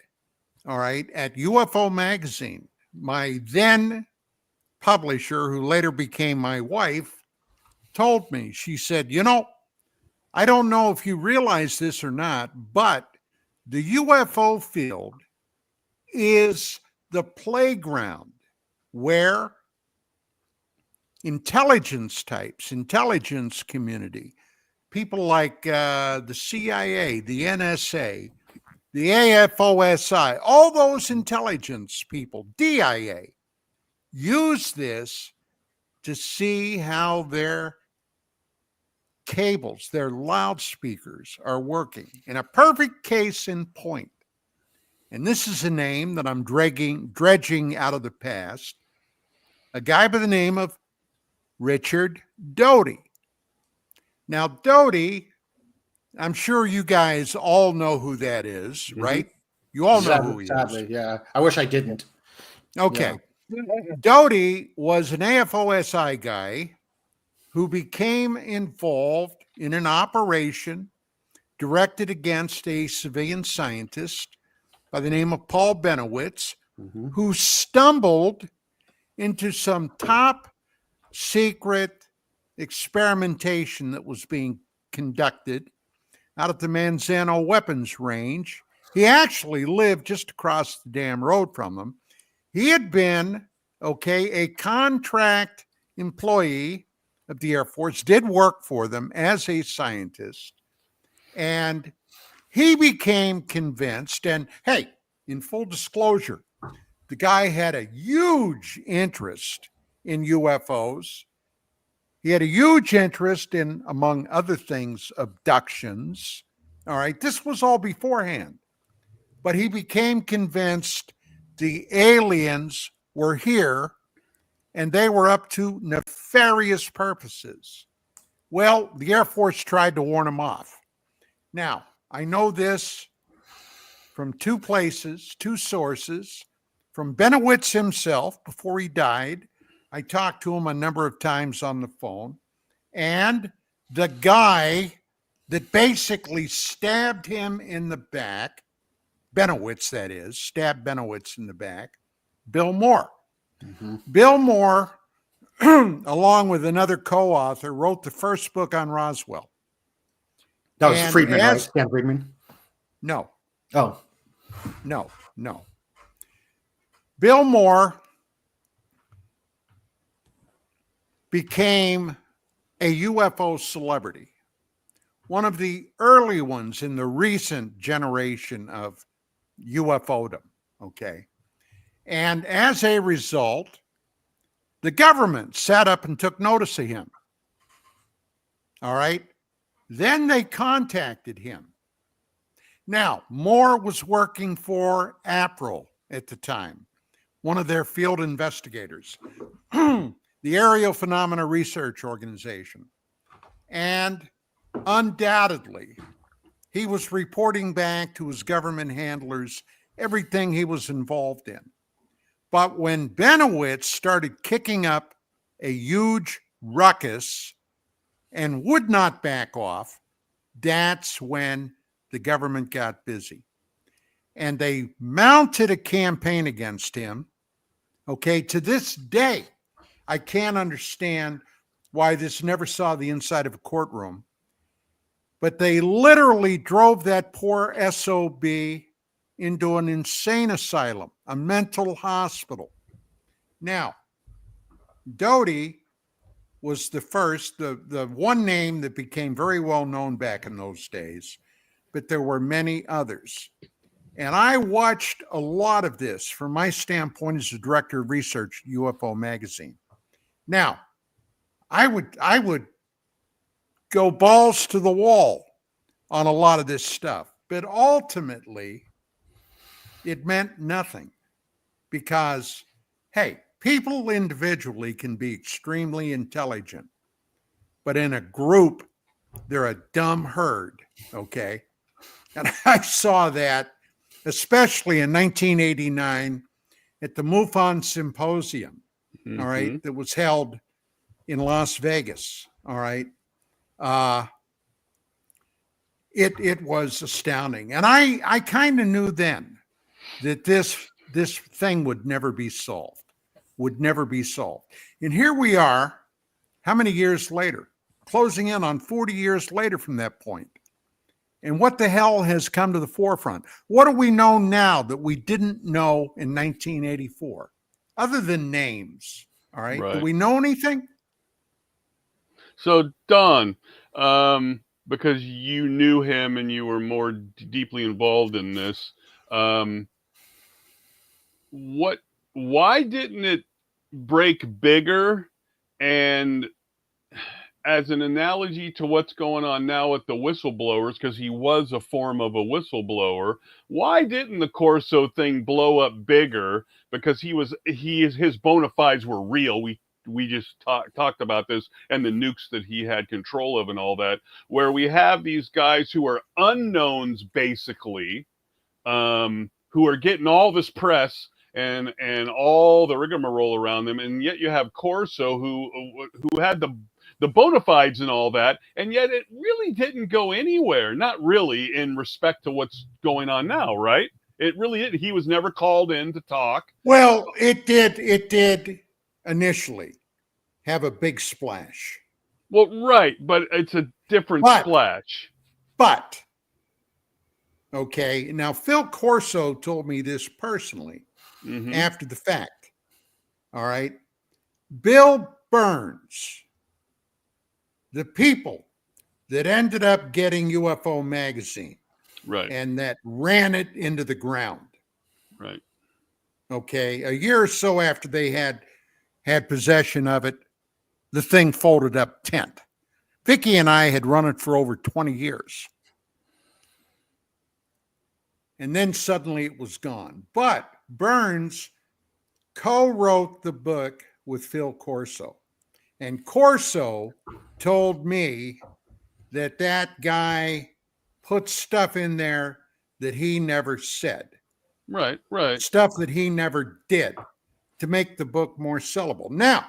all right, at UFO Magazine, my then publisher, who later became my wife, told me, she said, I don't know if you realize this or not, but the UFO field is the playground where intelligence community, people like the CIA, the NSA, the AFOSI, all those intelligence people, DIA, use this to see how their cables, their loudspeakers are working. In a perfect case in point, and this is a name that I'm dredging out of the past, a guy by the name of Richard Doty. Now, Doty, I'm sure you guys all know who that is, right? You all know who he is. Yeah. I wish I didn't. Okay. Yeah. Doty was an AFOSI guy who became involved in an operation directed against a civilian scientist by the name of Paul Benowitz, who stumbled into some top secret experimentation that was being conducted out at the Manzano weapons range. He actually lived just across the damn road from them. He had been, a contract employee of the Air Force, did work for them as a scientist, and he became convinced, and hey, in full disclosure, the guy had a huge interest in UFOs. He had a huge interest in, among other things, abductions. All right, this was all beforehand. But he became convinced the aliens were here and they were up to nefarious purposes. Well, the Air Force tried to warn him off. Now, I know this from two places, two sources, from Benowitz himself before he died. I talked to him a number of times on the phone, and the guy that basically stabbed him in the back, Benowitz, that is, stabbed Benowitz in the back, Bill Moore. Bill Moore, along with another co-author, wrote the first book on Roswell. That was Friedman, right? Stan Friedman? No. Oh. No. Bill Moore became a UFO celebrity, one of the early ones in the recent generation of UFOdom, okay? And as a result, the government sat up and took notice of him, all right? Then they contacted him. Now, Moore was working for APRO, at the time, one of their field investigators, the Aerial Phenomena Research Organization. And undoubtedly, he was reporting back to his government handlers everything he was involved in. But when Benowitz started kicking up a huge ruckus and would not back off, that's when the government got busy. And they mounted a campaign against him. Okay, to this day, I can't understand why this never saw the inside of a courtroom. But they literally drove that poor SOB into an insane asylum, a mental hospital. Now, Doty was the first, the one name that became very well known back in those days, but there were many others. And I watched a lot of this from my standpoint as the director of research at UFO Magazine. Now, I would go balls to the wall on a lot of this stuff, but ultimately it meant nothing because, hey, people individually can be extremely intelligent, but in a group, they're a dumb herd, okay? And I saw that especially in 1989 at the MUFON Symposium, all right, that was held in Las Vegas, all right? It was astounding. And I kind of knew then that this thing would never be solved, And here we are, how many years later? Closing in on 40 years later from that point. And what the hell has come to the forefront? What do we know now that we didn't know in 1984? Other than names, all right? Do we know anything? So, Don, because you knew him and you were more deeply involved in this, why didn't it break bigger? And as an analogy to what's going on now with the whistleblowers, because he was a form of a whistleblower, why didn't the Corso thing blow up bigger? Because his bona fides were real. We just talked about this, and the nukes that he had control of and all that, where we have these guys who are unknowns basically, who are getting all this press and all the rigmarole around them, and yet you have Corso who had the bona fides and all that, and yet it really didn't go anywhere. Not really in respect to what's going on now, right? It really didn't. He was never called in to talk. Well, it did initially have a big splash. Well, right, but it's a different splash. But, okay, now Phil Corso told me this personally after the fact, all right? Bill Burns, the people that ended up getting UFO Magazine, right, and that ran it into the ground, right, okay, a year or so after they had possession of it, the thing folded up tent. Vicki and I had run it for over 20 years. And then suddenly it was gone. But Burns co-wrote the book with Phil Corso. And Corso told me that guy put stuff in there that he never said. Right. Stuff that he never did to make the book more sellable. Now,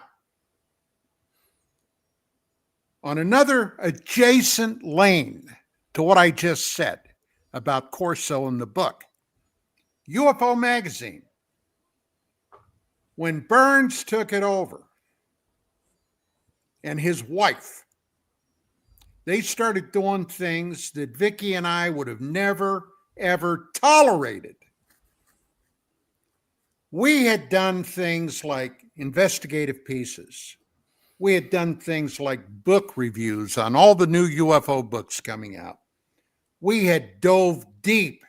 on another adjacent lane to what I just said about Corso in the book, UFO Magazine, when Burns took it over, and his wife, they started doing things that Vicki and I would have never, ever tolerated. We had done things like investigative pieces. We had done things like book reviews on all the new UFO books coming out. We had dove deep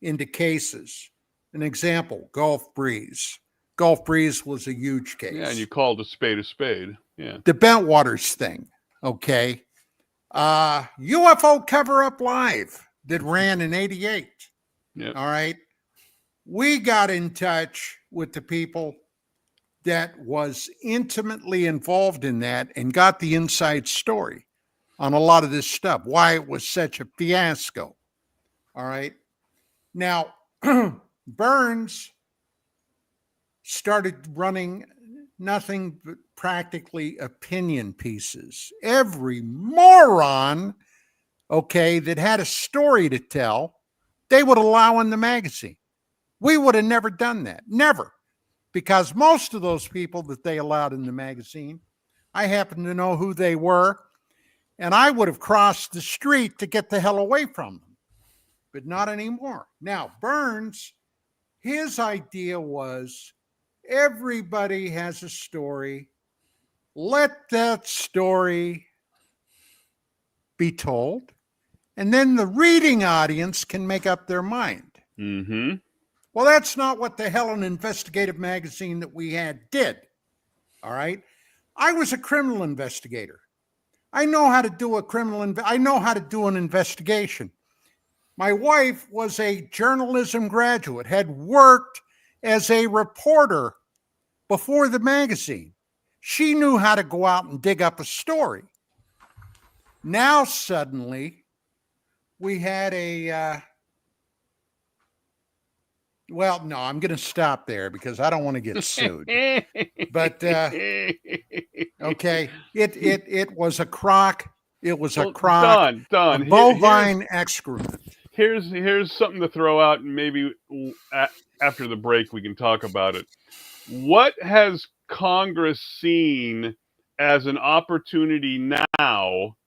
into cases. An example, Gulf Breeze. Gulf Breeze was a huge case. Yeah, and you called a spade a spade. Yeah. The Bentwaters thing, okay? UFO Cover-Up Live that ran in 88. Yeah. All right? we got in touch with the people that was intimately involved in that and got the inside story on a lot of this stuff, why it was such a fiasco. All right. Now, Burns started running nothing but practically opinion pieces. Every moron, okay, that had a story to tell, they would allow in the magazine. We would have never done that. Never. Because most of those people that they allowed in the magazine, I happen to know who they were, and I would have crossed the street to get the hell away from them. But not anymore. Now, Burns, his idea was everybody has a story. Let that story be told, and then the reading audience can make up their mind. Mm-hmm. Well, that's not what the hell an investigative magazine that we had did. All right. I was a criminal investigator. I know how to do I know how to do an investigation. My wife was a journalism graduate, had worked as a reporter before the magazine. She knew how to go out and dig up a story. Now, suddenly, we had well, no, I'm going to stop there because I don't want to get sued. But, okay, it was a crock. It was a crock. Don, a bovine excrement. Here's something to throw out, and maybe after the break we can talk about it. What has Congress seen as an opportunity now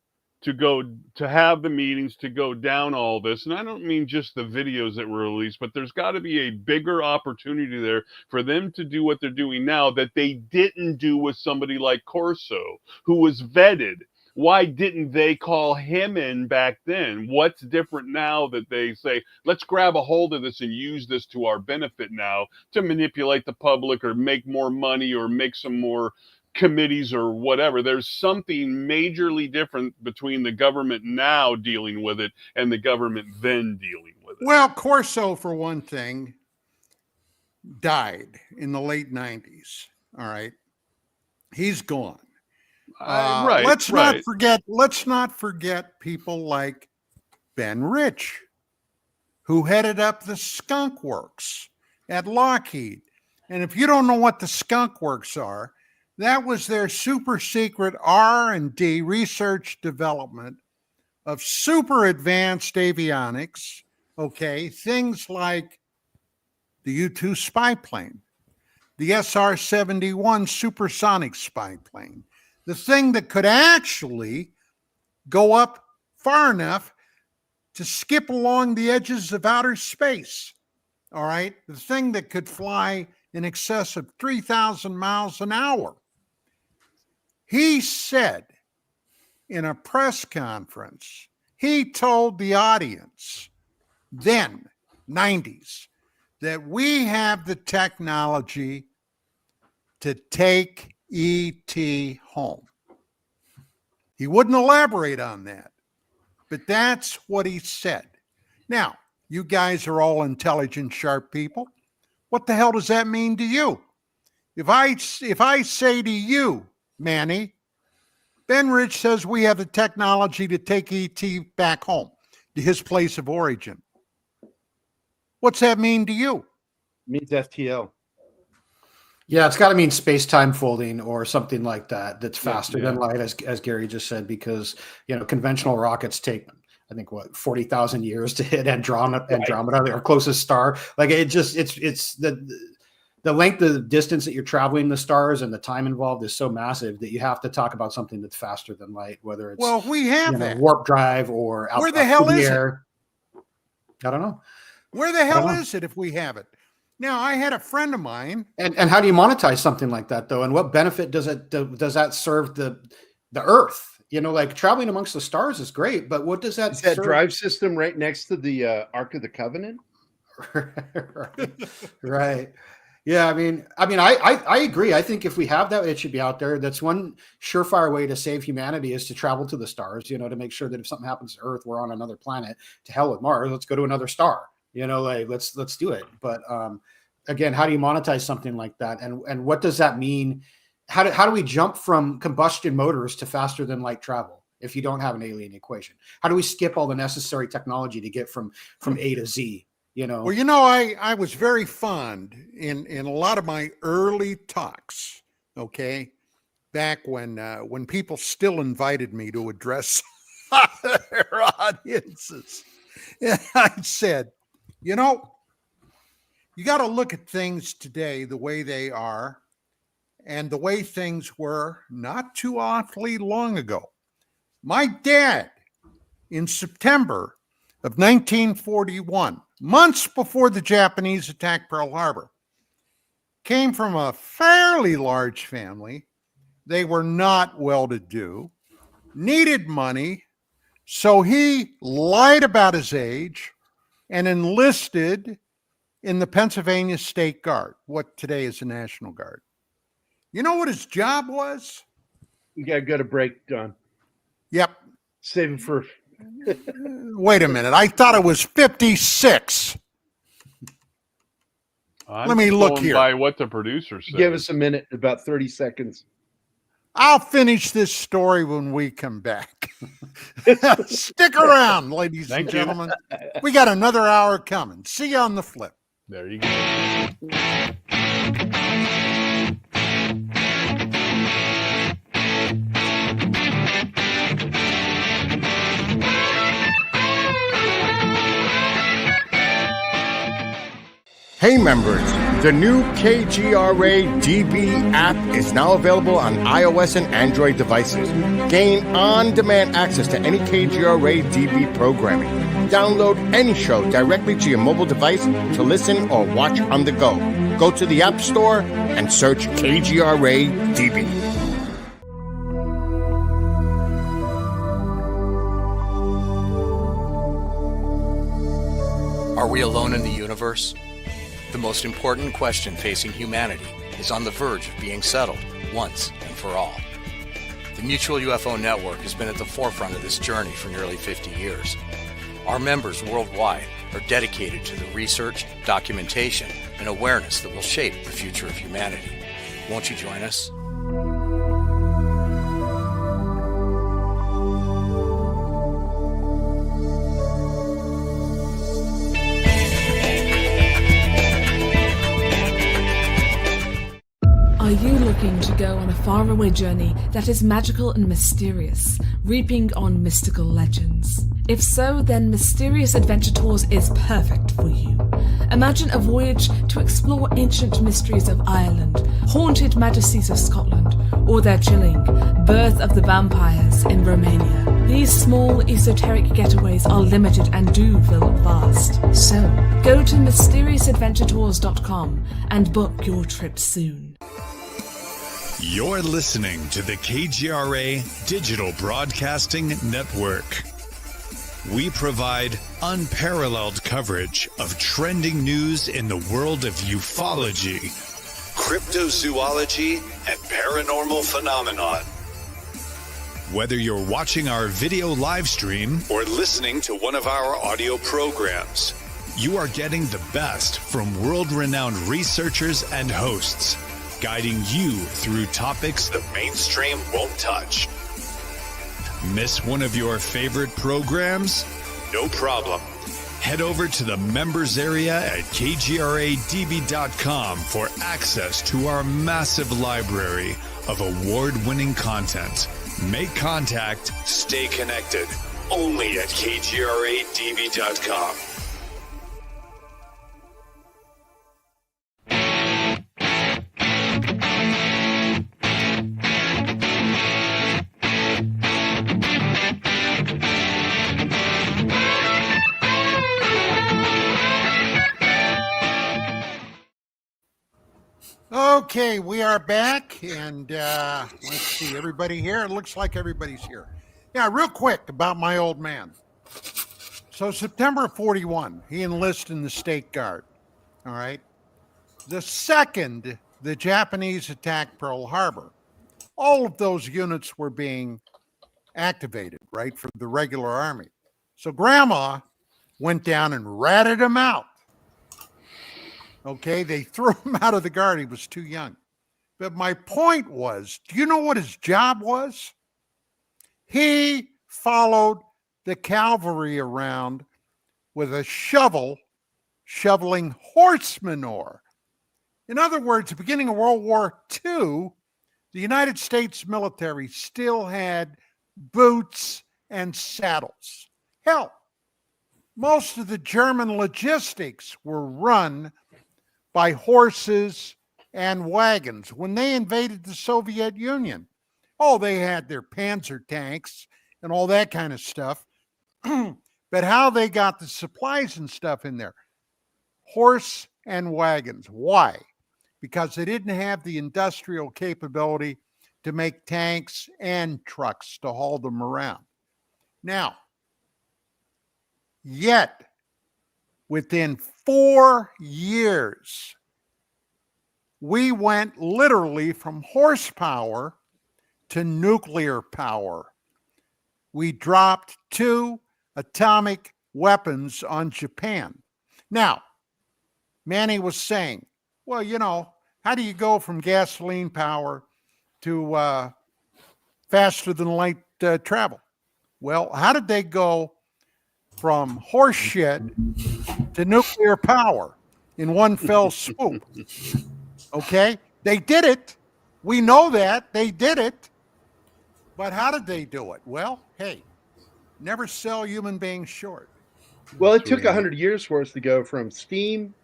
to have the meetings, to go down all this? And I don't mean just the videos that were released, but there's got to be a bigger opportunity there for them to do what they're doing now that they didn't do with somebody like Corso, who was vetted. Why didn't they call him in back then? What's different now that they say, let's grab a hold of this and use this to our benefit now to manipulate the public or make more money or make some more committees or whatever? There's something majorly different between the government now dealing with it and the government then dealing with it. Well, Corso, for one thing, died in the late 90s. All right. He's gone. Let's not forget people like Ben Rich, who headed up the Skunk Works at Lockheed. And if you don't know what the Skunk Works are, that was their super secret R&D research development of super advanced avionics. Okay, things like the U-2 spy plane, the SR-71 supersonic spy plane, the thing that could actually go up far enough to skip along the edges of outer space. All right. The thing that could fly in excess of 3,000 miles an hour. He said in a press conference, he told the audience then, 90s, that we have the technology to take E.T. home. He wouldn't elaborate on that, but that's what he said. Now, you guys are all intelligent, sharp people. What the hell does that mean to you? If I say to you, Manny, Ben Rich says we have the technology to take E.T. back home to his place of origin. What's that mean to you? It means FTL. Yeah, it's got to mean space-time folding or something like that. That's faster than light, as Gerry just said, because conventional rockets take, I think, 40,000 years to hit Andromeda, our closest star. Like it's the length of the distance that you're traveling the stars and the time involved is so massive that you have to talk about something that's faster than light, whether it's we have that warp drive or where the hell is it? I don't know. Where the hell is it if we have it? Now, I had a friend of mine. And how do you monetize something like that, though? And what benefit does that serve the Earth? Like traveling amongst the stars is great, but what does that is that drive system right next to the Ark of the Covenant? Right. Yeah, I mean, I agree. I think if we have that, it should be out there. That's one surefire way to save humanity is to travel to the stars, to make sure that if something happens to Earth, we're on another planet. To hell with Mars, let's go to another star. Like let's do it. But again, how do you monetize something like that? And what does that mean? How do we jump from combustion motors to faster than light travel if you don't have an alien equation? How do we skip all the necessary technology to get from A to Z? Well, I was very fond in a lot of my early talks, okay, back when people still invited me to address their audiences. And I said, you got to look at things today the way they are and the way things were not too awfully long ago. My dad, in September of 1941, months before the Japanese attacked Pearl Harbor, came from a fairly large family. They were not well-to-do, needed money, so he lied about his age and enlisted in the Pennsylvania State Guard, what today is the National Guard. You know what his job was? You got to go to break, Don. Yep. Save it for... Wait a minute. I thought it was 56. Let me look here. By what the producer said. Give us a minute, about 30 seconds. I'll finish this story when we come back. Stick around, ladies and gentlemen. We got another hour coming. See you on the flip. There you go. Hey members, the new KGRAdb app is now available on iOS and Android devices. Gain on-demand access to any KGRAdb programming. Download any show directly to your mobile device to listen or watch on the go. Go to the App Store and search KGRAdb. Are we alone in the universe? The most important question facing humanity is on the verge of being settled once and for all. The Mutual UFO Network has been at the forefront of this journey for nearly 50 years. Our members worldwide are dedicated to the research, documentation, and awareness that will shape the future of humanity. Won't you join us? Are you looking to go on a faraway journey that is magical and mysterious, reaping on mystical legends? If so, then Mysterious Adventure Tours is perfect for you. Imagine a voyage to explore ancient mysteries of Ireland, haunted majesties of Scotland, or their chilling Birth of the Vampires in Romania. These small esoteric getaways are limited and do fill fast. So, go to mysteriousAdventuretours.com and book your trip soon. You're listening to the KGRA Digital Broadcasting Network. We provide unparalleled coverage of trending news in the world of ufology, cryptozoology, and paranormal phenomenon. Whether you're watching our video live stream or listening to one of our audio programs, you are getting the best from world-renowned researchers and hosts, guiding you through topics the mainstream won't touch. Miss one of your favorite programs? No problem. Head over to the members area at KGRAdb.com for access to our massive library of award-winning content. Make contact, stay connected. Only at KGRAdb.com. Okay, we are back, and let's see, everybody here? It looks like everybody's here. Yeah, real quick about my old man. So September of 41, he enlisted in the State Guard, all right? The second the Japanese attacked Pearl Harbor, all of those units were being activated, right, for the regular army. So Grandma went down and ratted him out. Okay, they threw him out of the guard. He was too young. But my point was, do you know what his job was? He followed the cavalry around with a shovel, shoveling horse manure. In other words, at the beginning of World War II, the United States military still had boots and saddles. Hell, most of the German logistics were run by horses and wagons. When they invaded the Soviet Union, they had their Panzer tanks and all that kind of stuff. But how they got the supplies and stuff in there? Horse and wagons. Why? Because they didn't have the industrial capability to make tanks and trucks to haul them around. Now, yet, within 4 years, we went literally from horsepower to nuclear power. We dropped 2 atomic weapons on Japan. Now, Manny was saying, well, you know, how do you go from gasoline power to faster than light travel? Well, how did they go from horse shit to nuclear power in one fell swoop? Okay, they did it. We know that they did it. But how did they do it? Well, hey, never sell human beings short. Well, it took 100 years for us to go from steam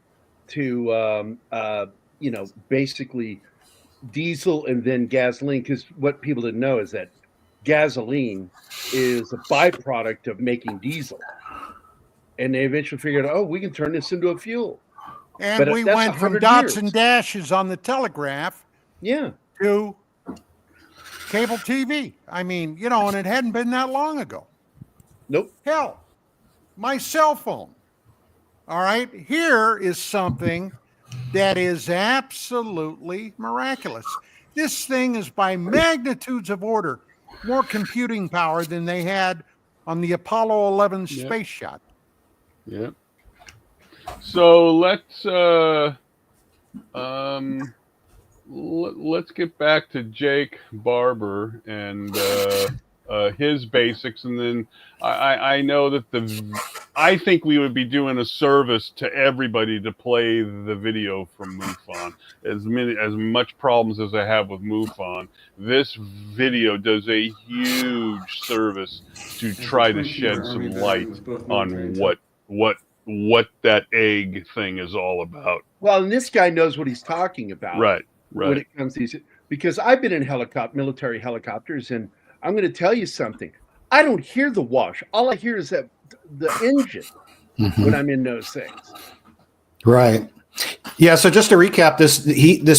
to, basically diesel and then gasoline. Because what people didn't know is that gasoline is a byproduct of making diesel. And they eventually figured out, we can turn this into a fuel. And we went from dots and dashes on the telegraph to cable TV. I mean, and it hadn't been that long ago. Nope. Hell, my cell phone. All right. Here is something that is absolutely miraculous. This thing is by magnitudes of order more computing power than they had on the Apollo 11 space shot. Yep. So let's get back to Jake Barber and his basics, and then I know that I think we would be doing a service to everybody to play the video from MUFON. As much problems as I have with MUFON, this video does a huge service to try to shed some light on what that egg thing is all about. Well, and this guy knows what he's talking about. Right. When it comes to these, because I've been in military helicopters, and I'm going to tell you something. I don't hear the wash. All I hear is the engine when I'm in those things. Right. Yeah. So just to recap, this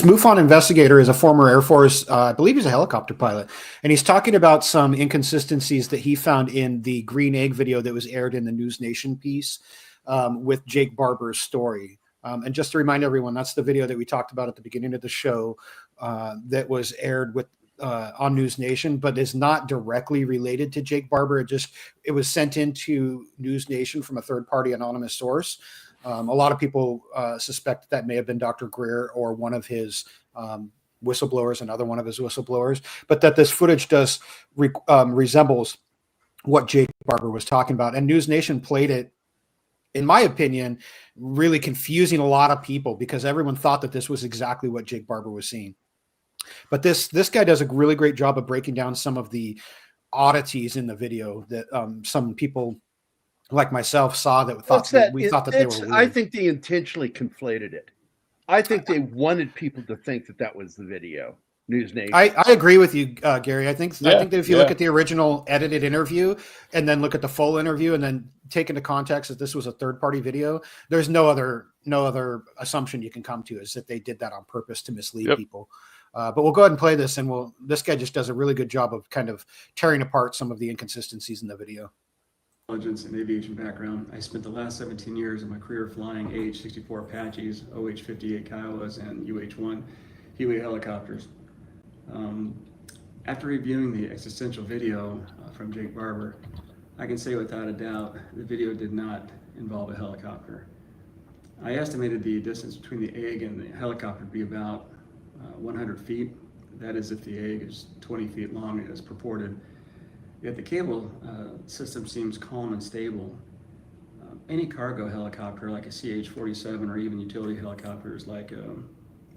MUFON investigator is a former Air Force, I believe he's a helicopter pilot, and he's talking about some inconsistencies that he found in the Green Egg video that was aired in the News Nation piece with Jake Barber's story. And just to remind everyone, that's the video that we talked about at the beginning of the show that was aired on News Nation, but is not directly related to Jake Barber. It was sent into News Nation from a third-party anonymous source. A lot of people suspect that may have been Dr. Greer or one of his whistleblowers, another one of his whistleblowers, but that this footage does resembles what Jake Barber was talking about. And News Nation played it, in my opinion, really confusing a lot of people because everyone thought that this was exactly what Jake Barber was seeing. But this guy does a really great job of breaking down some of the oddities in the video that some people like myself saw that thought that they were weird. I think they intentionally conflated it. I think they wanted people to think that was the video. News Nation. I agree with you, Gary. I think that if you look at the original edited interview and then look at the full interview and then take into context that this was a third-party video, there's no other assumption you can come to is that they did that on purpose to mislead people. But we'll go ahead and play this, and this guy just does a really good job of kind of tearing apart some of the inconsistencies in the video. Intelligence and aviation background. I spent the last 17 years of my career flying AH-64 Apaches, OH-58 Kiowas, and UH-1 Huey helicopters. After reviewing the existential video from Jake Barber, I can say without a doubt the video did not involve a helicopter. I estimated the distance between the egg and the helicopter to be about 100 feet. That is if the egg is 20 feet long as purported. Yet the cable system seems calm and stable. Any cargo helicopter like a CH-47 or even utility helicopters like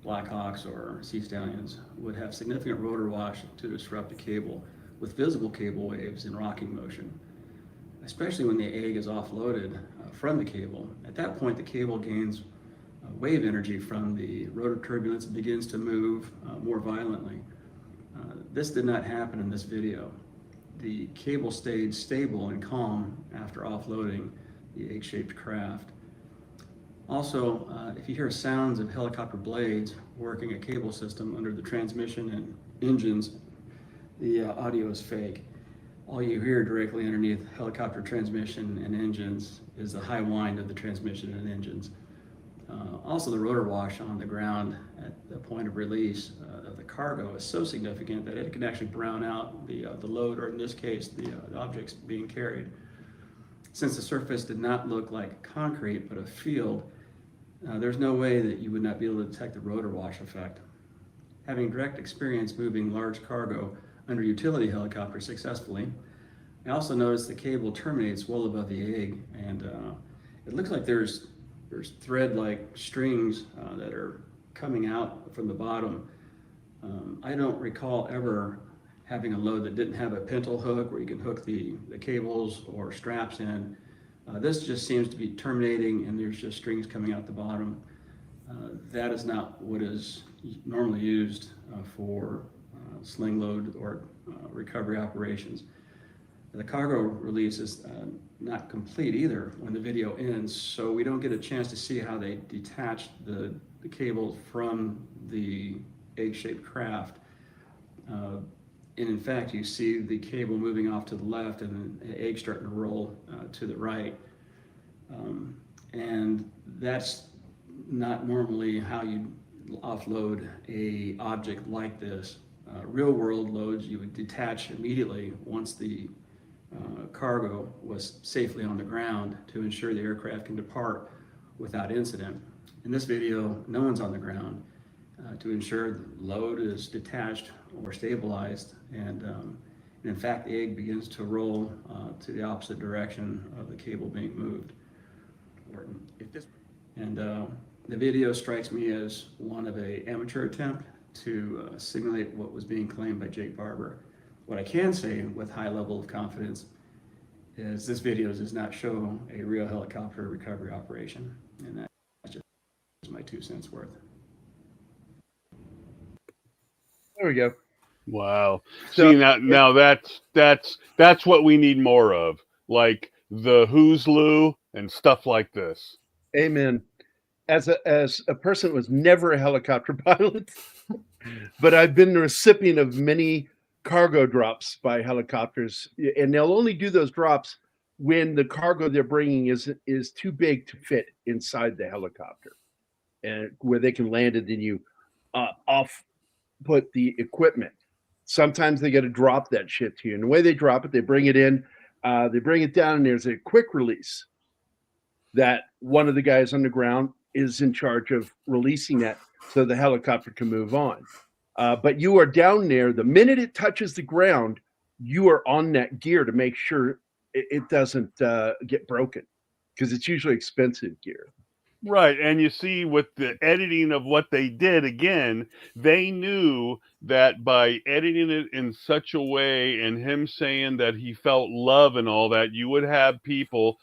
Blackhawks or Sea Stallions would have significant rotor wash to disrupt the cable with visible cable waves in rocking motion, especially when the egg is offloaded from the cable. At that point, the cable gains wave energy from the rotor turbulence and begins to move more violently. This did not happen in this video. The cable stayed stable and calm after offloading the egg-shaped craft. Also, if you hear sounds of helicopter blades working a cable system under the transmission and engines, the audio is fake. All you hear directly underneath helicopter transmission and engines is the high wind of the transmission and engines. Also, the rotor wash on the ground at the point of release of the cargo is so significant that it can actually brown out the load, or in this case, the objects being carried. Since the surface did not look like concrete but a field, there's no way that you would not be able to detect the rotor wash effect. Having direct experience moving large cargo under utility helicopters successfully, I also noticed the cable terminates well above the egg, and it looks like there's thread-like strings that are coming out from the bottom. I don't recall ever having a load that didn't have a pintle hook where you can hook the cables or straps in. This just seems to be terminating and there's just strings coming out the bottom. That is not what is normally used for sling load or recovery operations. The cargo release is not complete either when the video ends, so we don't get a chance to see how they detached the cable from the egg-shaped craft. And in fact, you see the cable moving off to the left and the egg starting to roll to the right. And that's not normally how you offload a object like this. Real world loads you would detach immediately once the cargo was safely on the ground to ensure the aircraft can depart without incident. In this video, no one's on the ground to ensure the load is detached or stabilized, and in fact the egg begins to roll to the opposite direction of the cable being moved. The video strikes me as one of an amateur attempt to simulate what was being claimed by Jake Barber. What I can say with high level of confidence is this video does not show a real helicopter recovery operation, and that's just my 2 cents worth. There we go. Wow. So, see, now that's what we need more of, like the Who's Lou and stuff like this. Amen. As a person that was never a helicopter pilot, but I've been the recipient of many cargo drops by helicopters, and they'll only do those drops when the cargo they're bringing is too big to fit inside the helicopter, and where they can land it, then you put the equipment. Sometimes they got to drop that shit to you, and the way they drop it, they bring it in, they bring it down, and there's a quick release that one of the guys on the ground is in charge of releasing that so the helicopter can move on. But you are down there. The minute it touches the ground, you are on that gear to make sure it doesn't get broken, because it's usually expensive gear. Right. And you see with the editing of what they did, again, they knew that by editing it in such a way and him saying that he felt love and all that, you would have people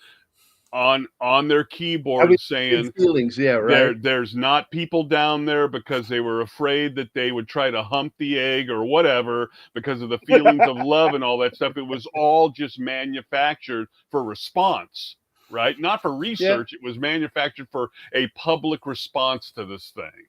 on their keyboard saying feelings, yeah, right. There's not people down there because they were afraid that they would try to hump the egg or whatever because of the feelings of love and all that stuff. It was all just manufactured for response, right? Not for research. Yeah. It was manufactured for a public response to this thing.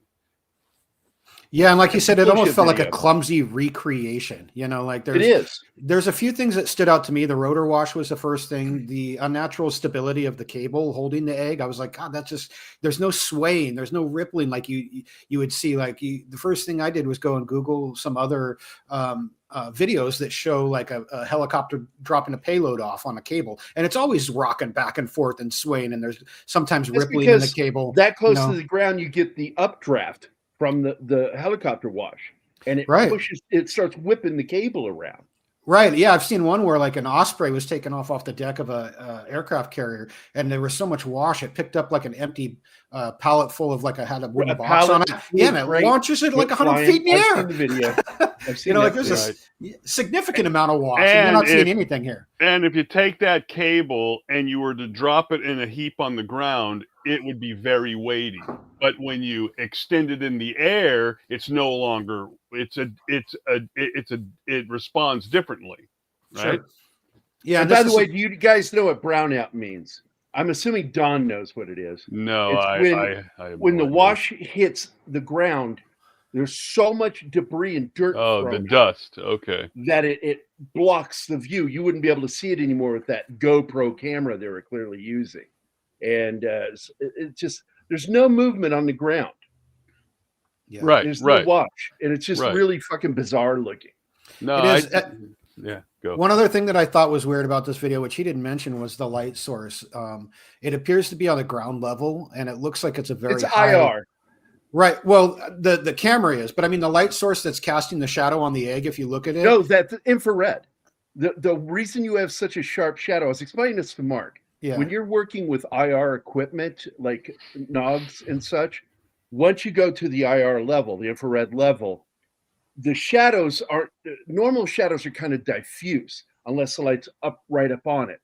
Yeah, and like you said, it almost felt like a video. clumsy recreation. You know, like It is. there's a few things that stood out to me. The rotor wash was the first thing. The unnatural stability of the cable holding the egg. I was like, God, that's just, there's no swaying, there's no rippling like you would see. Like the first thing I did was go and Google some other videos that show like a helicopter dropping a payload off on a cable, and it's always rocking back and forth and swaying, and there's sometimes rippling in the cable. That close to the ground, you get the updraft from the helicopter wash, and it pushes, it starts whipping the cable around. Right. Yeah, I've seen one where like an Osprey was taken off the deck of a aircraft carrier, and there was so much wash it picked up like an empty pallet full of like had a wooden box on it. Yeah, and it launches it like 100 feet in the air. I've seen the video. I've seen like there's a significant amount of wash, and you're not seeing anything here. And if you take that cable and you were to drop it in a heap on the ground, it would be very weighty. But when you extend it in the air, it's no longer. It responds differently, right? Sure. Yeah. And by the way, do you guys know what brownout means? I'm assuming Don knows what it is. No, when the wash hits the ground, there's so much debris and dirt. Oh, the dust. Okay. That it blocks the view. You wouldn't be able to see it anymore with that GoPro camera they were clearly using. And it just, there's no movement on the ground. Yeah. Right. There's no wash. And it's just really fucking bizarre looking. No, go. One other thing that I thought was weird about this video, which he didn't mention, was the light source. It appears to be on the ground level, and it looks like it's a very high IR. Right. Well, the camera is, but I mean the light source that's casting the shadow on the egg, if you look at it. No, that's infrared. The reason you have such a sharp shadow, I was explaining this to Mark. Yeah. When you're working with IR equipment like knobs and such, once you go to the IR level, the infrared level, the shadows aren't, normal shadows are kind of diffuse unless the light's right up on it.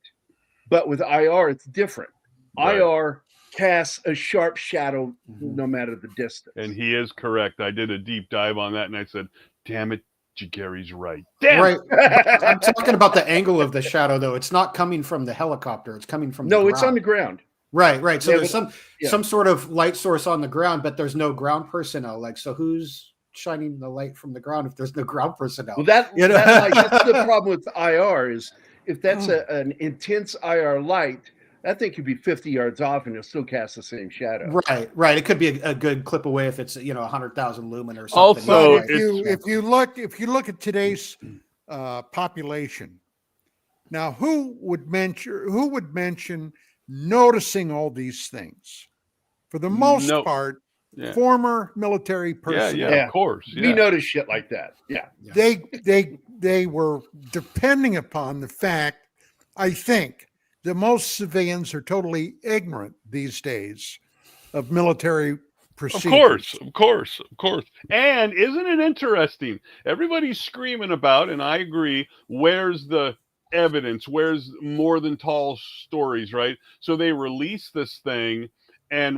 But with IR, it's different. Right. IR casts a sharp shadow no matter the distance. And he is correct. I did a deep dive on that, and I said, damn it, Gerry's right. Damn. Right. I'm talking about the angle of the shadow, though. It's not coming from the helicopter. It's coming from the ground. It's on the ground. Right. So there's some sort of light source on the ground, but there's no ground personnel. Like, so who's shining the light from the ground if there's no ground personnel? Well, that's the problem with IR is if that's an intense IR light, that thing could be 50 yards off and it'll still cast the same shadow. Right. It could be a good clip away if it's 100,000 lumen or something. Also, if you look at today's population, now who would mention noticing all these things? For the most part, former military personnel. Yeah, of course. We notice shit like that. Yeah. They were depending upon the fact, I think, that most civilians are totally ignorant these days of military procedures. Of course. And isn't it interesting? Everybody's screaming about, and I agree, where's the evidence? Where's more than tall stories, right? So they release this thing, and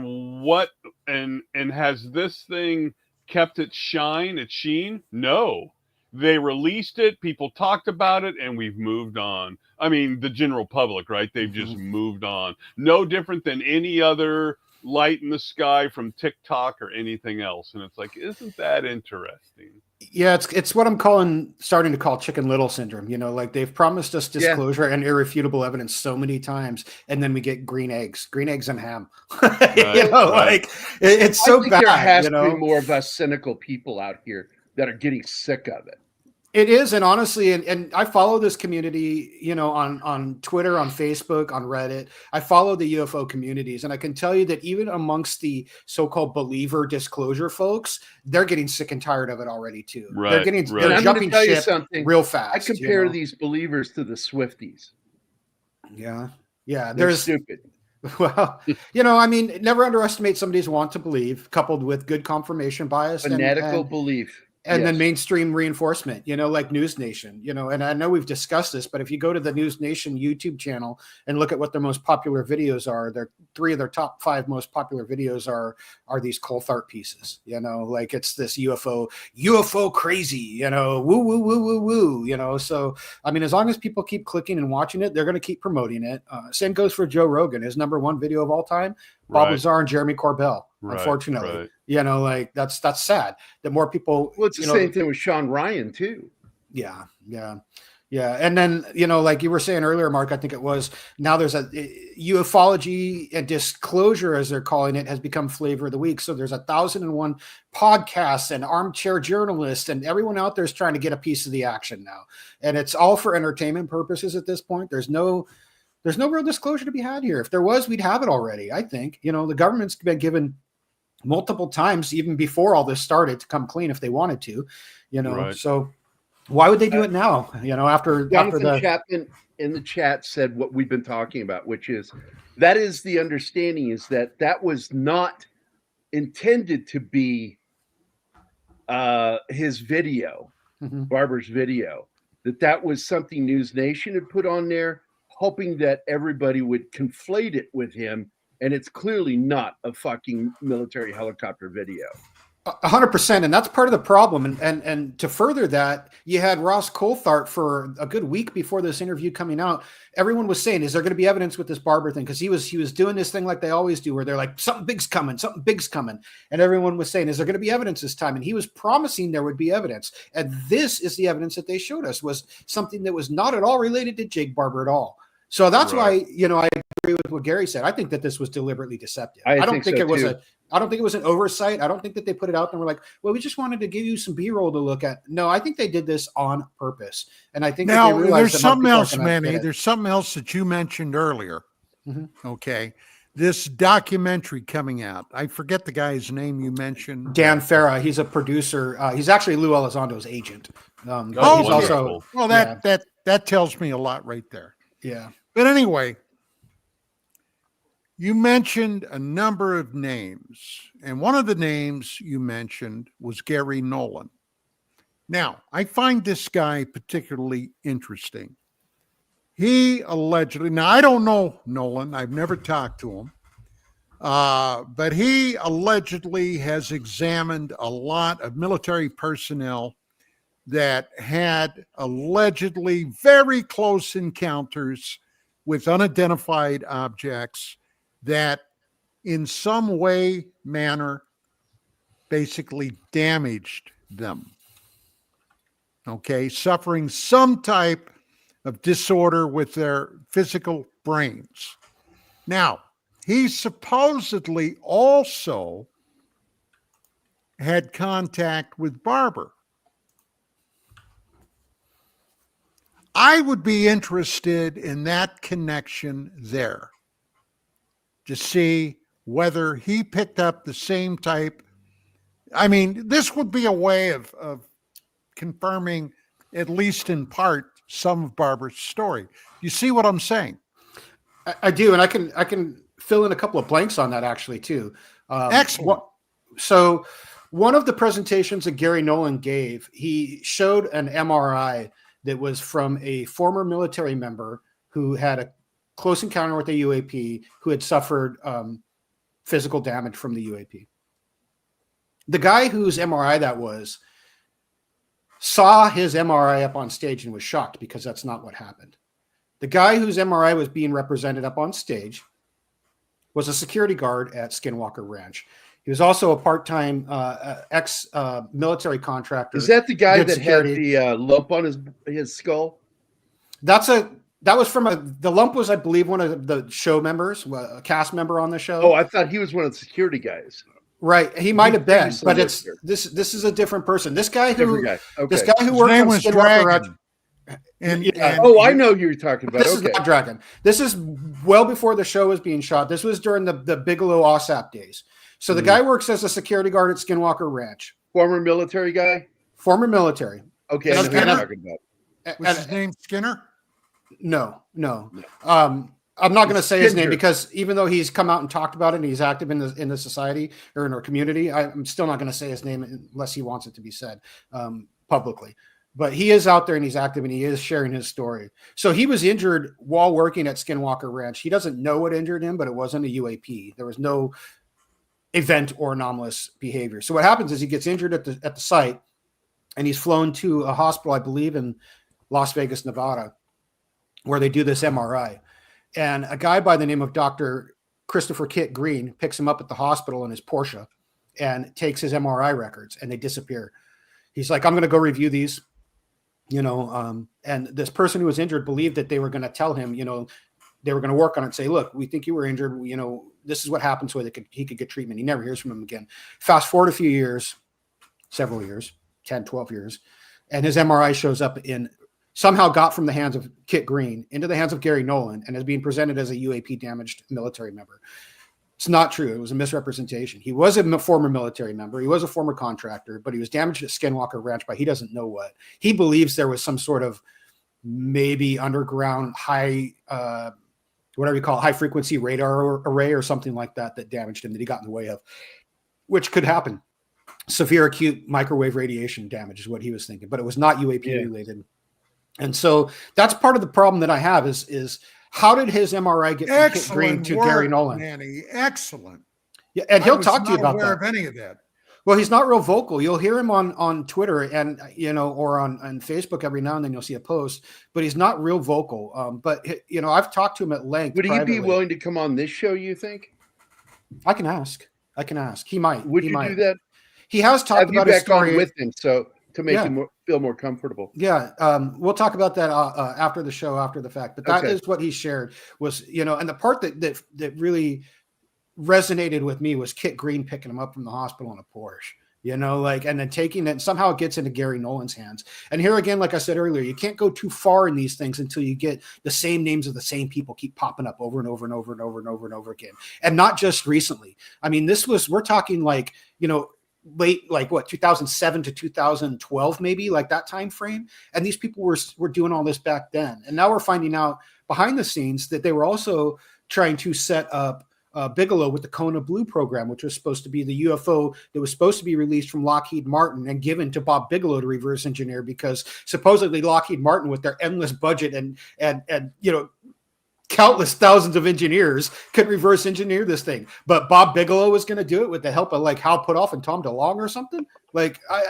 has this thing kept its sheen? No. They released it, people talked about it, and we've moved on. I mean, the general public, right? They've just moved on. No different than any other light in the sky from TikTok or anything else. And it's like, isn't that interesting? Yeah, it's what I'm starting to call Chicken Little syndrome. Like they've promised us disclosure and irrefutable evidence so many times, and then we get green eggs and ham. Like it's so bad. There has to be more of us cynical people out here that are getting sick of it. It is, and honestly, and I follow this community, on Twitter, on Facebook, on Reddit. I follow the UFO communities, and I can tell you that even amongst the so-called believer disclosure folks, they're getting sick and tired of it already too. Right, they're jumping ship real fast. I compare these believers to the Swifties. Yeah, they're stupid. Well, never underestimate somebody's want to believe, coupled with good confirmation bias, fanatical belief. And then mainstream reinforcement, like News Nation, and I know we've discussed this, but if you go to the News Nation YouTube channel and look at what their most popular videos are, three of their top 5 most popular videos are these cold art pieces, like it's this UFO crazy, woo, woo, woo, woo, woo, so, I mean, as long as people keep clicking and watching it, they're going to keep promoting it. Same goes for Joe Rogan, his #1 video of all time, Bob Lazar and Jeremy Corbell. Unfortunately, You know, like that's sad that more people. Well, it's the same thing with Sean Ryan too. Yeah. And then, like you were saying earlier, Mark, I think it was, now there's a ufology and disclosure, as they're calling it, has become flavor of the week. So there's 1,001 podcasts and armchair journalists, and everyone out there is trying to get a piece of the action now. And it's all for entertainment purposes at this point. There's no real disclosure to be had here. If there was, we'd have it already. I think, the government's been given multiple times, even before all this started, to come clean if they wanted to, Right. So why would they do it now? After Jonathan Chapman in the chat said what we've been talking about, which is that is the understanding, is that was not intended to be his video, Barber's video, that was something News Nation had put on there, hoping that everybody would conflate it with him. And it's clearly not a fucking military helicopter video. 100%. And that's part of the problem. And to further that, you had Ross Coulthart for a good week before this interview coming out. Everyone was saying, is there going to be evidence with this Barber thing? Because he was doing this thing like they always do, where they're like, something big's coming. And everyone was saying, is there going to be evidence this time? And he was promising there would be evidence. And this is the evidence that they showed us, was something that was not at all related to Jake Barber at all. So that's why, I agree with what Gerry said. I think that this was deliberately deceptive. I don't think it was an oversight. I don't think that they put it out there and were like, well, we just wanted to give you some B-roll to look at. No, I think they did this on purpose. And I think now there's something else, Manny. There's something else that you mentioned earlier. Okay. This documentary coming out. I forget the guy's name you mentioned. Dan Farah. He's a producer. He's actually Lou Elizondo's agent. He's also, well, that tells me a lot right there. Yeah. But anyway, you mentioned a number of names, and one of the names you mentioned was Gary Nolan. Now, I find this guy particularly interesting. He allegedly, now I don't know Nolan, I've never talked to him, but he allegedly has examined a lot of military personnel that had allegedly very close encounters with unidentified objects that in some way, manner, basically damaged them. Okay, suffering some type of disorder with their physical brains. Now, he supposedly also had contact with Barber. I would be interested in that connection there to see whether he picked up the same type. I mean, this would be a way of confirming, at least in part, some of Barber's story. You see what I'm saying? I do, and I can fill in a couple of blanks on that actually too. Excellent. So one of the presentations that Gary Nolan gave, he showed an MRI that was from a former military member who had a close encounter with a UAP, who had suffered physical damage from the UAP. The guy whose MRI that was saw his MRI up on stage and was shocked, because that's not what happened. The guy whose MRI was being represented up on stage was a security guard at Skinwalker Ranch. He was also a part-time ex-military contractor. Is that the guy that had the lump on his skull? That was from the lump was, I believe, one of the show members, a cast member on the show. Oh, I thought he was one of the security guys. Right, he might have been, but this is a different person. This guy who worked on Skinwalker Ranch. I know who you're talking about. This is not Dragon. This is well before the show was being shot. This was during the Bigelow OSAP days. So the guy works as a security guard at Skinwalker Ranch. Former military guy? Former military. Okay, I know who you're talking about. Was his name Skinner? No. I'm not going to say his name, because even though he's come out and talked about it and he's active in the society or in our community, I'm still not going to say his name unless he wants it to be said publicly. But he is out there and he's active and he is sharing his story. So he was injured while working at Skinwalker Ranch. He doesn't know what injured him, but it wasn't a UAP. There was no event or anomalous behavior. So what happens is he gets injured at the site, and he's flown to a hospital, I believe, in Las Vegas, Nevada, where they do this MRI. And a guy by the name of Dr. Christopher Kit Green picks him up at the hospital in his Porsche and takes his MRI records, and they disappear. He's like, I'm going to go review these, and this person who was injured believed that they were going to tell him, they were going to work on it and say, look, we think you were injured. This is what happened so that he could get treatment. He never hears from him again. Fast forward a few years, several years, 10, 12 years. And his MRI shows up somehow got from the hands of Kit Green into the hands of Gary Nolan and is being presented as a UAP damaged military member. It's not true. It was a misrepresentation. He was a former military member. He was a former contractor, but he was damaged at Skinwalker Ranch by he doesn't know what. He believes there was some sort of maybe underground high, whatever you call it, high frequency radar array or something like that damaged him, that he got in the way of, which could happen. Severe acute microwave radiation damage is what he was thinking, but it was not UAP related. And so that's part of the problem that I have is how did his MRI get from Kit Green to Gary Nolan? Manny, excellent. Yeah, and he'll talk to you about that. Of any of that. Well, he's not real vocal. You'll hear him on Twitter and or on Facebook every now and then. You'll see a post, but he's not real vocal. But I've talked to him at length. Would he be willing to come on this show? You think? I can ask. He might. Would you do that? He has talked about his story with him, so to make him feel more comfortable. Yeah, we'll talk about that after the show, after the fact. But that is what he shared was, and the part that really resonated with me was Kit Green picking him up from the hospital in a Porsche, and then taking it, and somehow it gets into Gary Nolan's hands. And here again, like I said earlier, you can't go too far in these things until you get the same names of the same people keep popping up over and over and over and over and over and over again. And not just recently. I mean, we're talking like, late, 2007 to 2012, maybe, like that time frame. And these people were doing all this back then. And now we're finding out behind the scenes that they were also trying to set up Bigelow with the Kona Blue program, which was supposed to be the UFO that was supposed to be released from Lockheed Martin and given to Bob Bigelow to reverse engineer, because supposedly Lockheed Martin, with their endless budget and countless thousands of engineers, could reverse engineer this thing. But Bob Bigelow was going to do it with the help of Hal Puthoff and Tom DeLonge or something. I'm a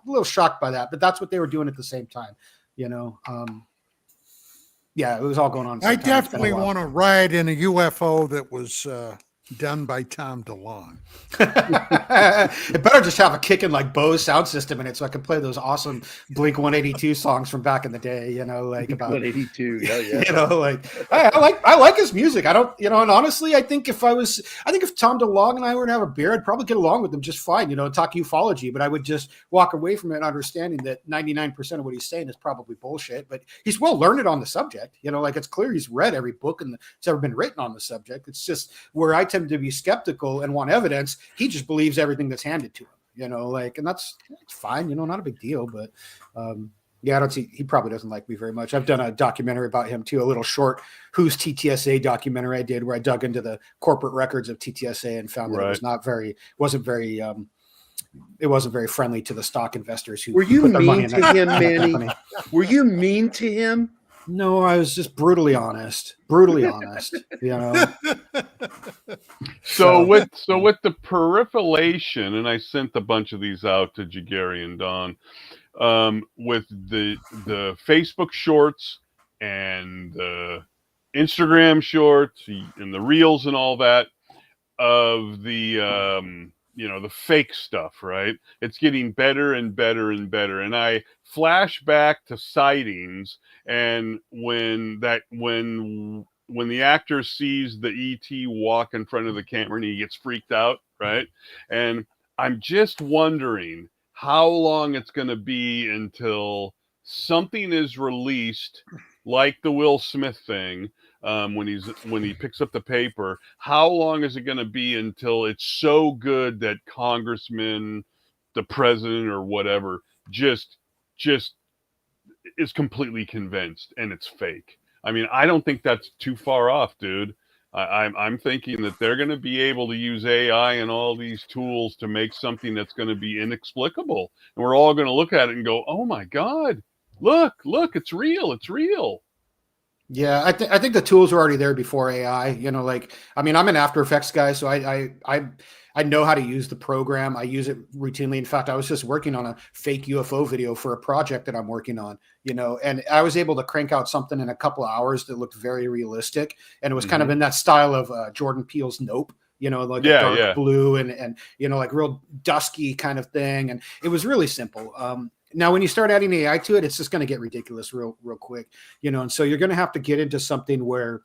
little shocked by that, but that's what they were doing at the same time. Yeah, it was all going on. I definitely want to ride in a UFO that was done by Tom DeLonge. It better just have a kicking Bose sound system in it, so I can play those awesome Blink 182 songs from back in the day. About 182. Yeah. I like his music. I don't, and honestly, I think if Tom DeLonge and I were to have a beer, I'd probably get along with him just fine. Talk ufology, but I would just walk away from it understanding that 99% of what he's saying is probably bullshit. But he's well learned on the subject. It's clear he's read every book that's ever been written on the subject. It's just where I tend to be skeptical and want evidence. He just believes everything that's handed to him, and that's fine, not a big deal. But I don't see, he probably doesn't like me very much. I've done a documentary about him too, a little short Who's TTSA documentary I did, where I dug into the corporate records of TTSA and found that it wasn't very friendly to the stock investors who were you mean to him, Manny? Were you mean to him? No, I was just brutally honest. So with the peripheralation, and I sent a bunch of these out to Gerry and Don, with the Facebook shorts and the Instagram shorts and the reels and all that of the the fake stuff, right? It's getting better and better and better. And I flash back to sightings, and when the actor sees the ET walk in front of the camera and he gets freaked out, right? And I'm just wondering how long it's going to be until something is released, like the Will Smith thing, when he picks up the paper. How long is it going to be until it's so good that congressman, the president, or whatever just is completely convinced and it's fake? I mean, I don't think that's too far off, dude. I'm thinking that they're going to be able to use AI and all these tools to make something that's going to be inexplicable, and we're all going to look at it and go, "Oh my God, look, it's real, it's real." Yeah, I think the tools were already there before AI. I'm an After Effects guy, so I know how to use the program. I use it routinely. In fact, I was just working on a fake UFO video for a project that I'm working on, and I was able to crank out something in a couple of hours that looked very realistic. And it was kind of in that style of Jordan Peele's Nope, like a dark blue and like real dusky kind of thing. And it was really simple. Now, when you start adding AI to it, it's just going to get ridiculous real quick, and so you're going to have to get into something where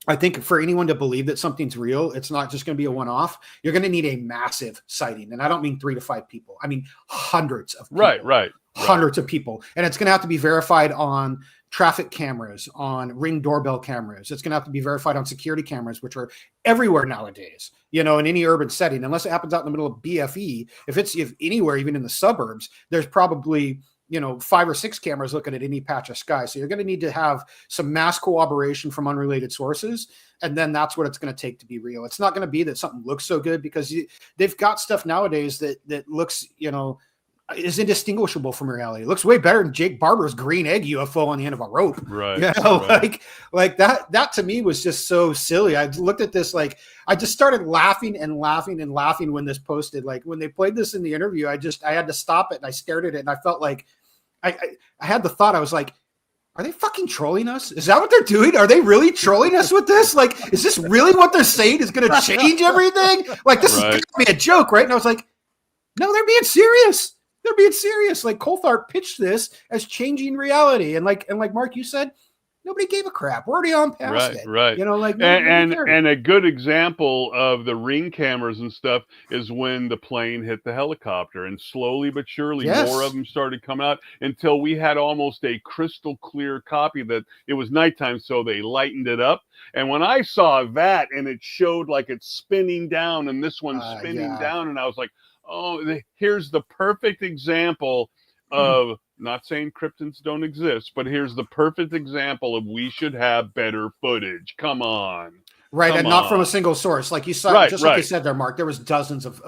I think for anyone to believe that something's real, it's not just going to be a one-off. You're going to need a massive sighting. And I don't mean 3 to 5 people. I mean hundreds of people. Right. Hundreds of people. And it's going to have to be verified on traffic cameras, on Ring doorbell cameras. It's going to have to be verified on security cameras, which are everywhere nowadays, in any urban setting, unless it happens out in the middle of BFE. If anywhere, even in the suburbs, there's probably 5 or 6 cameras looking at any patch of sky. So you're going to need to have some mass cooperation from unrelated sources. And then that's what it's going to take to be real. It's not going to be that something looks so good, because they've got stuff nowadays that looks, is indistinguishable from reality. It looks way better than Jake Barber's green egg UFO on the end of a rope. Right. Like that to me was just so silly. I looked at this, like, I just started laughing when this posted. Like, when they played this in the interview, I had to stop it, and I stared at it, and I felt like I had the thought, I was like, are they fucking trolling us? Is that what they're doing? Are they really trolling us with this? Like, is this really what they're saying is going to change everything? Like, this is going to be a joke, right? And I was like, no, they're being serious. They're being serious. Like, Coulthard pitched this as changing reality. And like Mark, you said, nobody gave a crap. We're already on past it. Right. And a good example of the Ring cameras and stuff is when the plane hit the helicopter, and slowly but surely more of them started coming out until we had almost a crystal clear copy that it was nighttime, so they lightened it up. And when I saw that, and it showed like it's spinning down and this one's spinning down, and I was like, oh, here's the perfect example of, not saying cryptids don't exist, but here's the perfect example of we should have better footage. Come on. Right. And not from a single source. Like you saw, like you said there, Mark, there was dozens of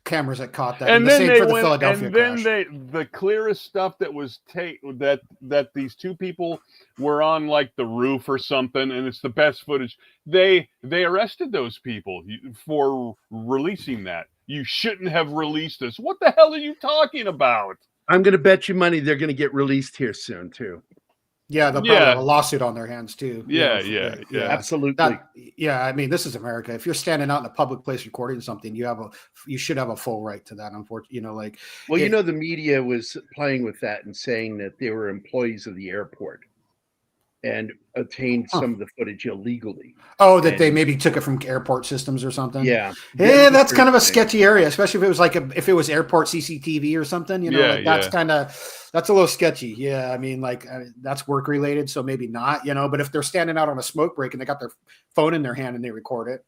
cameras that caught that. And then the same for the Philadelphia crash. The clearest stuff that was that these two people were on like the roof or something, and it's the best footage. They arrested those people for releasing that. You shouldn't have released this. What the hell are you talking about? I'm going to bet you money they're going to get released here soon, too. Yeah, they'll probably have a lawsuit on their hands, too. Yeah, absolutely. I mean, this is America. If you're standing out in a public place recording something, you should have a full right to that, unfortunately. The media was playing with that and saying that they were employees of the airport and obtained some of the footage illegally. Oh, they maybe took it from airport systems or something. Yeah. That's kind of a sketchy area, especially if it was if it was airport CCTV or something. That's a little sketchy. Yeah, I mean, that's work related, so maybe not. But if they're standing out on a smoke break and they got their phone in their hand and they record it.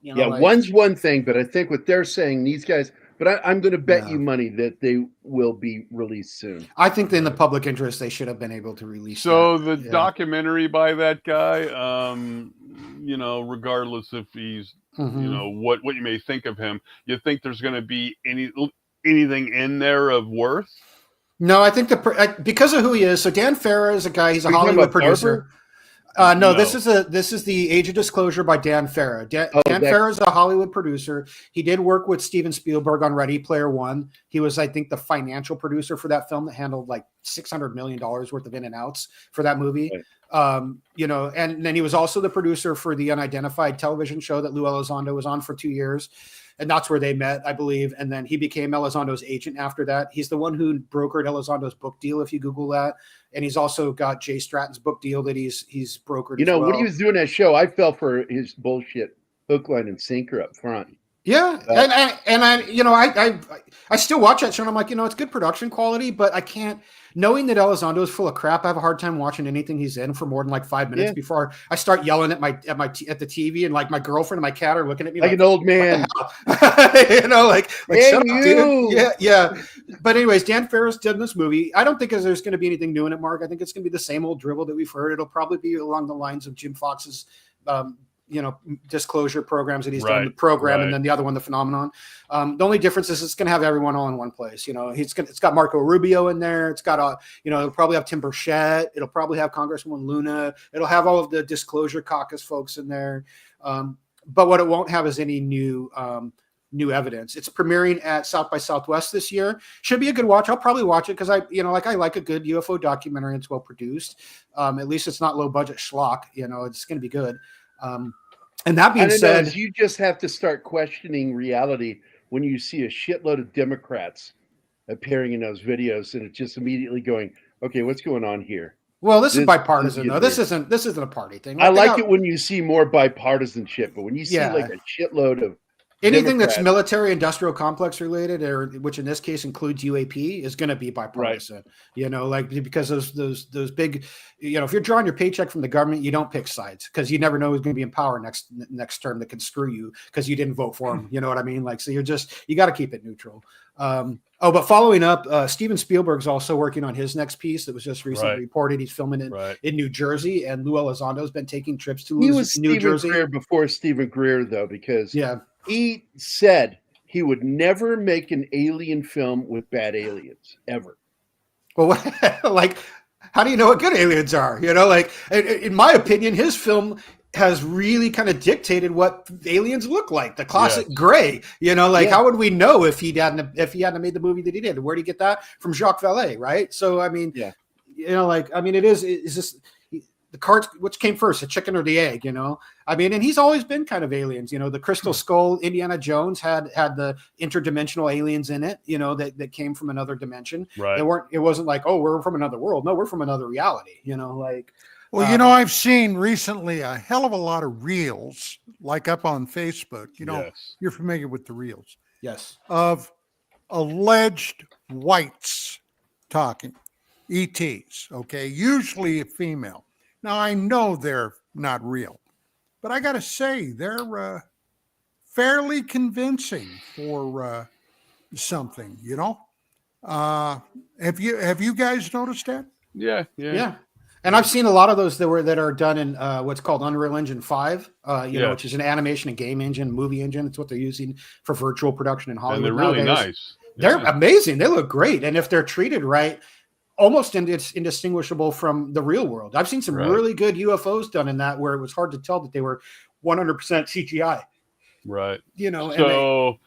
One's one thing, but I think what they're saying, these guys. But I'm going to bet you money that they will be released soon. I think in the public interest, they should have been able to release. So the documentary by that guy, regardless if he's, what you may think of him, you think there's going to be anything in there of worth? No, I think because of who he is. So Dan Farah is a guy. He's a Hollywood producer. Barber? No, this is the Age of Disclosure by Dan Farah. Dan Farah is a Hollywood producer. He did work with Steven Spielberg on Ready Player One. He was, I think, the financial producer for that film that handled like $600 million worth of in and outs for that movie. Right. And then he was also the producer for the Unidentified television show that Lou Elizondo was on for 2 years. And that's where they met, I believe. And then he became Elizondo's agent after that. He's the one who brokered Elizondo's book deal, if you Google that. And he's also got Jay Stratton's book deal that he's brokered. When he was doing that show, I fell for his bullshit hook, line, and sinker up front. Yeah, I still watch that show, and I'm like, it's good production quality, but I can't. Knowing that Elizondo is full of crap, I have a hard time watching anything he's in for more than like 5 minutes before I start yelling at the TV, and like my girlfriend and my cat are looking at me like an old man. Shut up, you. Dude. Yeah. But anyways, Dan Farah's done this movie. I don't think there's going to be anything new in it, Mark. I think it's going to be the same old dribble that we've heard. It'll probably be along the lines of Jim Fox's disclosure programs that he's done, the program, and then the other one, the Phenomenon. The only difference is it's going to have everyone all in one place. It's got Marco Rubio in there. It's got it'll probably have Tim Burchett. It'll probably have Congresswoman Luna. It'll have all of the Disclosure Caucus folks in there. But what it won't have is any new evidence. It's premiering at South by Southwest this year. Should be a good watch. I'll probably watch it because I like a good UFO documentary. It's well produced. At least it's not low budget schlock. It's going to be good. And that being said, you just have to start questioning reality when you see a shitload of Democrats appearing in those videos, and it's just immediately going, okay, what's going on here? well, this is bipartisan though. This isn't a party thing. I like it when you see more bipartisanship, but when you see like a shitload of anything that's military industrial complex related, or which in this case includes UAP, is going to be bipartisan. Right. You know, like because those big, you know, if you're drawing your paycheck from the government, you don't pick sides because you never know who's going to be in power next term that can screw you because you didn't vote for him. You know what I mean? Like, so you got to keep it neutral. But following up, Steven Spielberg's also working on his next piece that was just recently reported. He's filming it in New Jersey, and Lou Elizondo's been taking trips to New Jersey. Greer before Stephen Greer, though, because he said he would never make an alien film with bad aliens, ever. Well, like, how do you know what good aliens are? You know, like, in my opinion, his film has really kind of dictated what aliens look like, the classic gray, you know, like how would we know if he hadn't made the movie that he did? Where did he get that from? Jacques Vallée, right? So I mean, you know, like, I mean, is this the cards, which came first, the chicken or the egg, you know? I mean, and he's always been kind of aliens, you know, the Crystal Skull, Indiana Jones had the interdimensional aliens in it, you know, that came from another dimension. Right. It wasn't like, oh, we're from another world. No, we're from another reality, you know, like. Well, you know, I've seen recently a hell of a lot of reels, like up on Facebook. You know, you're familiar with the reels. Yes. Of alleged whites talking, ETs, okay? Usually a female. Now, I know they're not real, but I got to say, they're fairly convincing for something, you know? Have you guys noticed that? Yeah. And I've seen a lot of those that are done in what's called Unreal Engine 5, you know, which is an animation and game engine, movie engine. It's what they're using for virtual production in Hollywood. And they're really nowadays. nice. They're amazing. They look great. And if they're treated right, almost indistinguishable from the real world. I've seen some really good UFOs done in that where it was hard to tell that they were 100% CGI. Right. You know,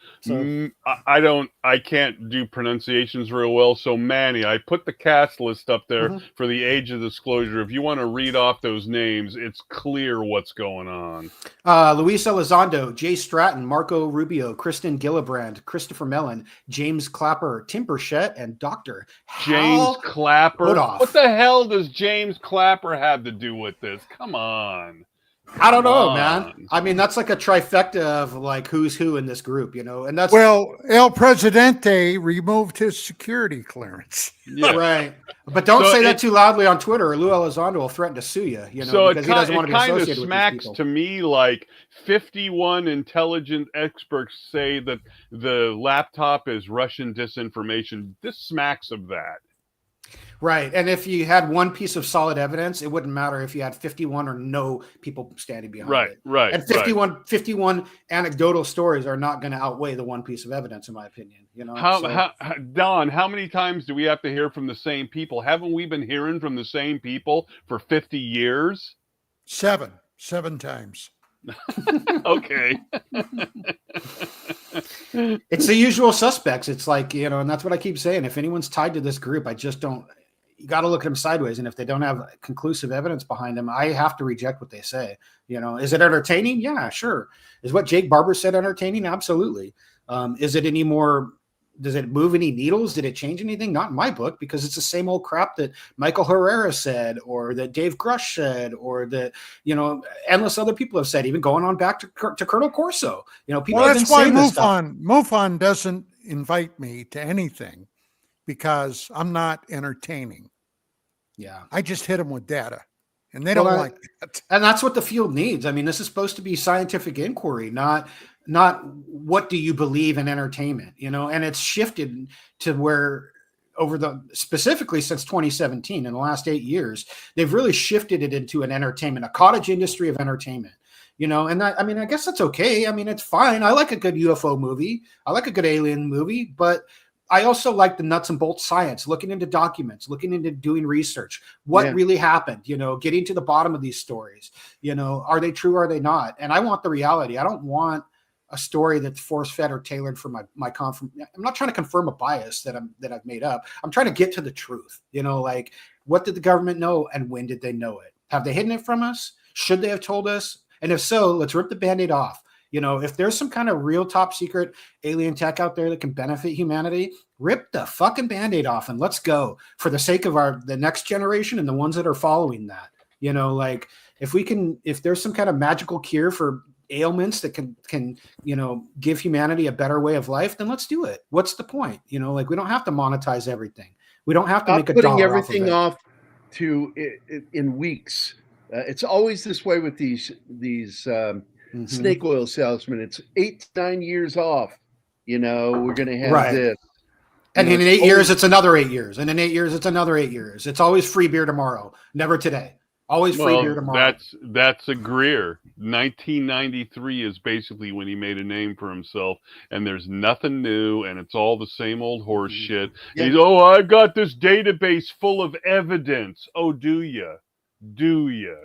I can't do pronunciations real well. So Manny, I put the cast list up there for the age of disclosure. If you want to read off those names, it's clear what's going on. Luis Elizondo, Jay Stratton, Marco Rubio, Kristen Gillibrand, Christopher Mellon, James Clapper, Tim Burchett, and Dr. James Clapper. What the hell does James Clapper have to do with this? Come on. I don't know, man. I mean, that's like a trifecta of like who's who in this group, you know, and that's El Presidente removed his security clearance. Yeah. Right. But don't say that too loudly on Twitter, or Lou Elizondo will threaten to sue you, you know, so because he doesn't want to be associated with these people. It kind of smacks to me like 51 intelligent experts say that the laptop is Russian disinformation. This smacks of that. Right. And if you had one piece of solid evidence, it wouldn't matter if you had 51 or no people standing behind it. Right. And 51 anecdotal stories are not going to outweigh the one piece of evidence, in my opinion. You know, Don, how many times do we have to hear from the same people? Haven't we been hearing from the same people for 50 years? Seven times. Okay. It's the usual suspects. It's like, you know, and that's what I keep saying. If anyone's tied to this group, you got to look at them sideways. And if they don't have conclusive evidence behind them, I have to reject what they say. You know, is it entertaining? Yeah, sure. Is what Jake Barber said entertaining? Absolutely. Is it any more? Does it move any needles? Did it change anything? Not in my book, because it's the same old crap that Michael Herrera said, or that Dave Grush said, or that, you know, endless other people have said, even going on back to Colonel Corso. You know, people have been saying this stuff. MUFON doesn't invite me to anything because I'm not entertaining. Yeah. I just hit them with data. And they don't like that. And that's what the field needs. I mean, this is supposed to be scientific inquiry, not what do you believe in entertainment, you know? And it's shifted to where specifically since 2017, in the last 8 years, they've really shifted it into an entertainment, a cottage industry of entertainment, you know? And that, I mean, I guess that's okay. I mean, it's fine. I like a good UFO movie. I like a good alien movie, but I also like the nuts and bolts science, looking into documents, looking into doing research, what really happened, you know, getting to the bottom of these stories, you know, are they true? Are they not? And I want the reality. I don't want a story that's force fed or tailored for my I'm not trying to confirm a bias that I've made up. I'm trying to get to the truth, you know, like what did the government know and when did they know it? Have they hidden it from us? Should they have told us? And if so, let's rip the Band-Aid off. You know, if there's some kind of real top secret alien tech out there that can benefit humanity, rip the fucking Band-Aid off and let's go for the sake of the next generation and the ones that are following that. You know, like if there's some kind of magical cure for ailments that can, you know, give humanity a better way of life, then let's do it. What's the point? You know, like we don't have to monetize everything. We don't have to make a putting dollar everything off off to in weeks. It's always this way with these snake oil salesmen. It's 8 to 9 years off. You know, we're going to have this. And in 8 years, it's another 8 years. And in 8 years, it's another 8 years. It's always free beer tomorrow. Never today. Always free beer tomorrow. That's a Greer. 1993 is basically when he made a name for himself, and there's nothing new, and it's all the same old horse shit. Yeah. He's, I've got this database full of evidence. Oh, do you? Do you?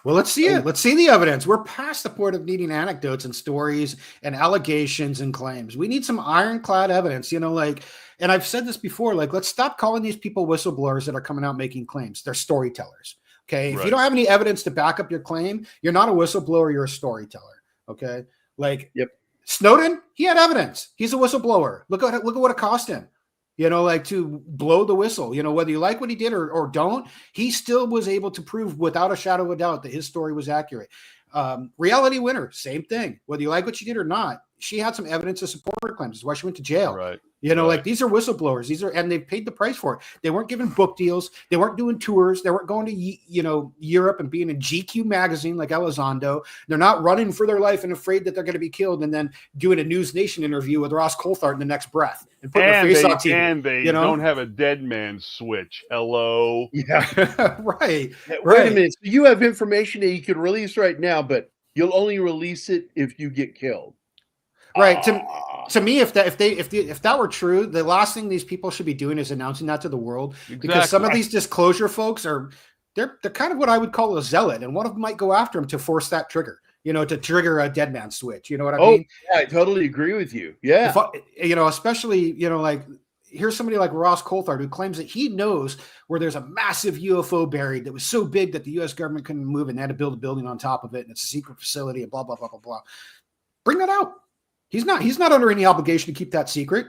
Well, let's see it. Let's see the evidence. We're past the point of needing anecdotes and stories and allegations and claims. We need some ironclad evidence, you know, like, and I've said this before, like, let's stop calling these people whistleblowers that are coming out making claims. They're storytellers. Okay. If you don't have any evidence to back up your claim, you're not a whistleblower, you're a storyteller. Okay. Like Snowden, he had evidence. He's a whistleblower. Look at what it cost him. You know, like to blow the whistle, you know, whether you like what he did or don't, he still was able to prove without a shadow of a doubt that his story was accurate. Reality Winner, same thing. Whether you like what she did or not, she had some evidence to support her claims. That's why she went to jail. Right. You know, like these are whistleblowers. And they've paid the price for it. They weren't given book deals. They weren't doing tours. They weren't going to, you know, Europe and being in GQ magazine like Elizondo. They're not running for their life and afraid that they're going to be killed and then doing a News Nation interview with Ross Coulthard in the next breath and putting their face on TV. And they don't have a dead man switch. Hello. Yeah. Right. Wait a minute. So you have information that you could release right now, but you'll only release it if you get killed. Right. To me, if that were true, the last thing these people should be doing is announcing that to the world. Exactly. Because some of these disclosure folks they're kind of what I would call a zealot, and one of them might go after them to force that trigger. You know, to trigger a dead man switch. You know what I mean? Yeah, I totally agree with you. Yeah. You know, especially, you know, like here's somebody like Ross Coulthard who claims that he knows where there's a massive UFO buried that was so big that the U.S. government couldn't move and they had to build a building on top of it, and it's a secret facility and blah blah blah blah blah. Bring that out. He's not under any obligation to keep that secret.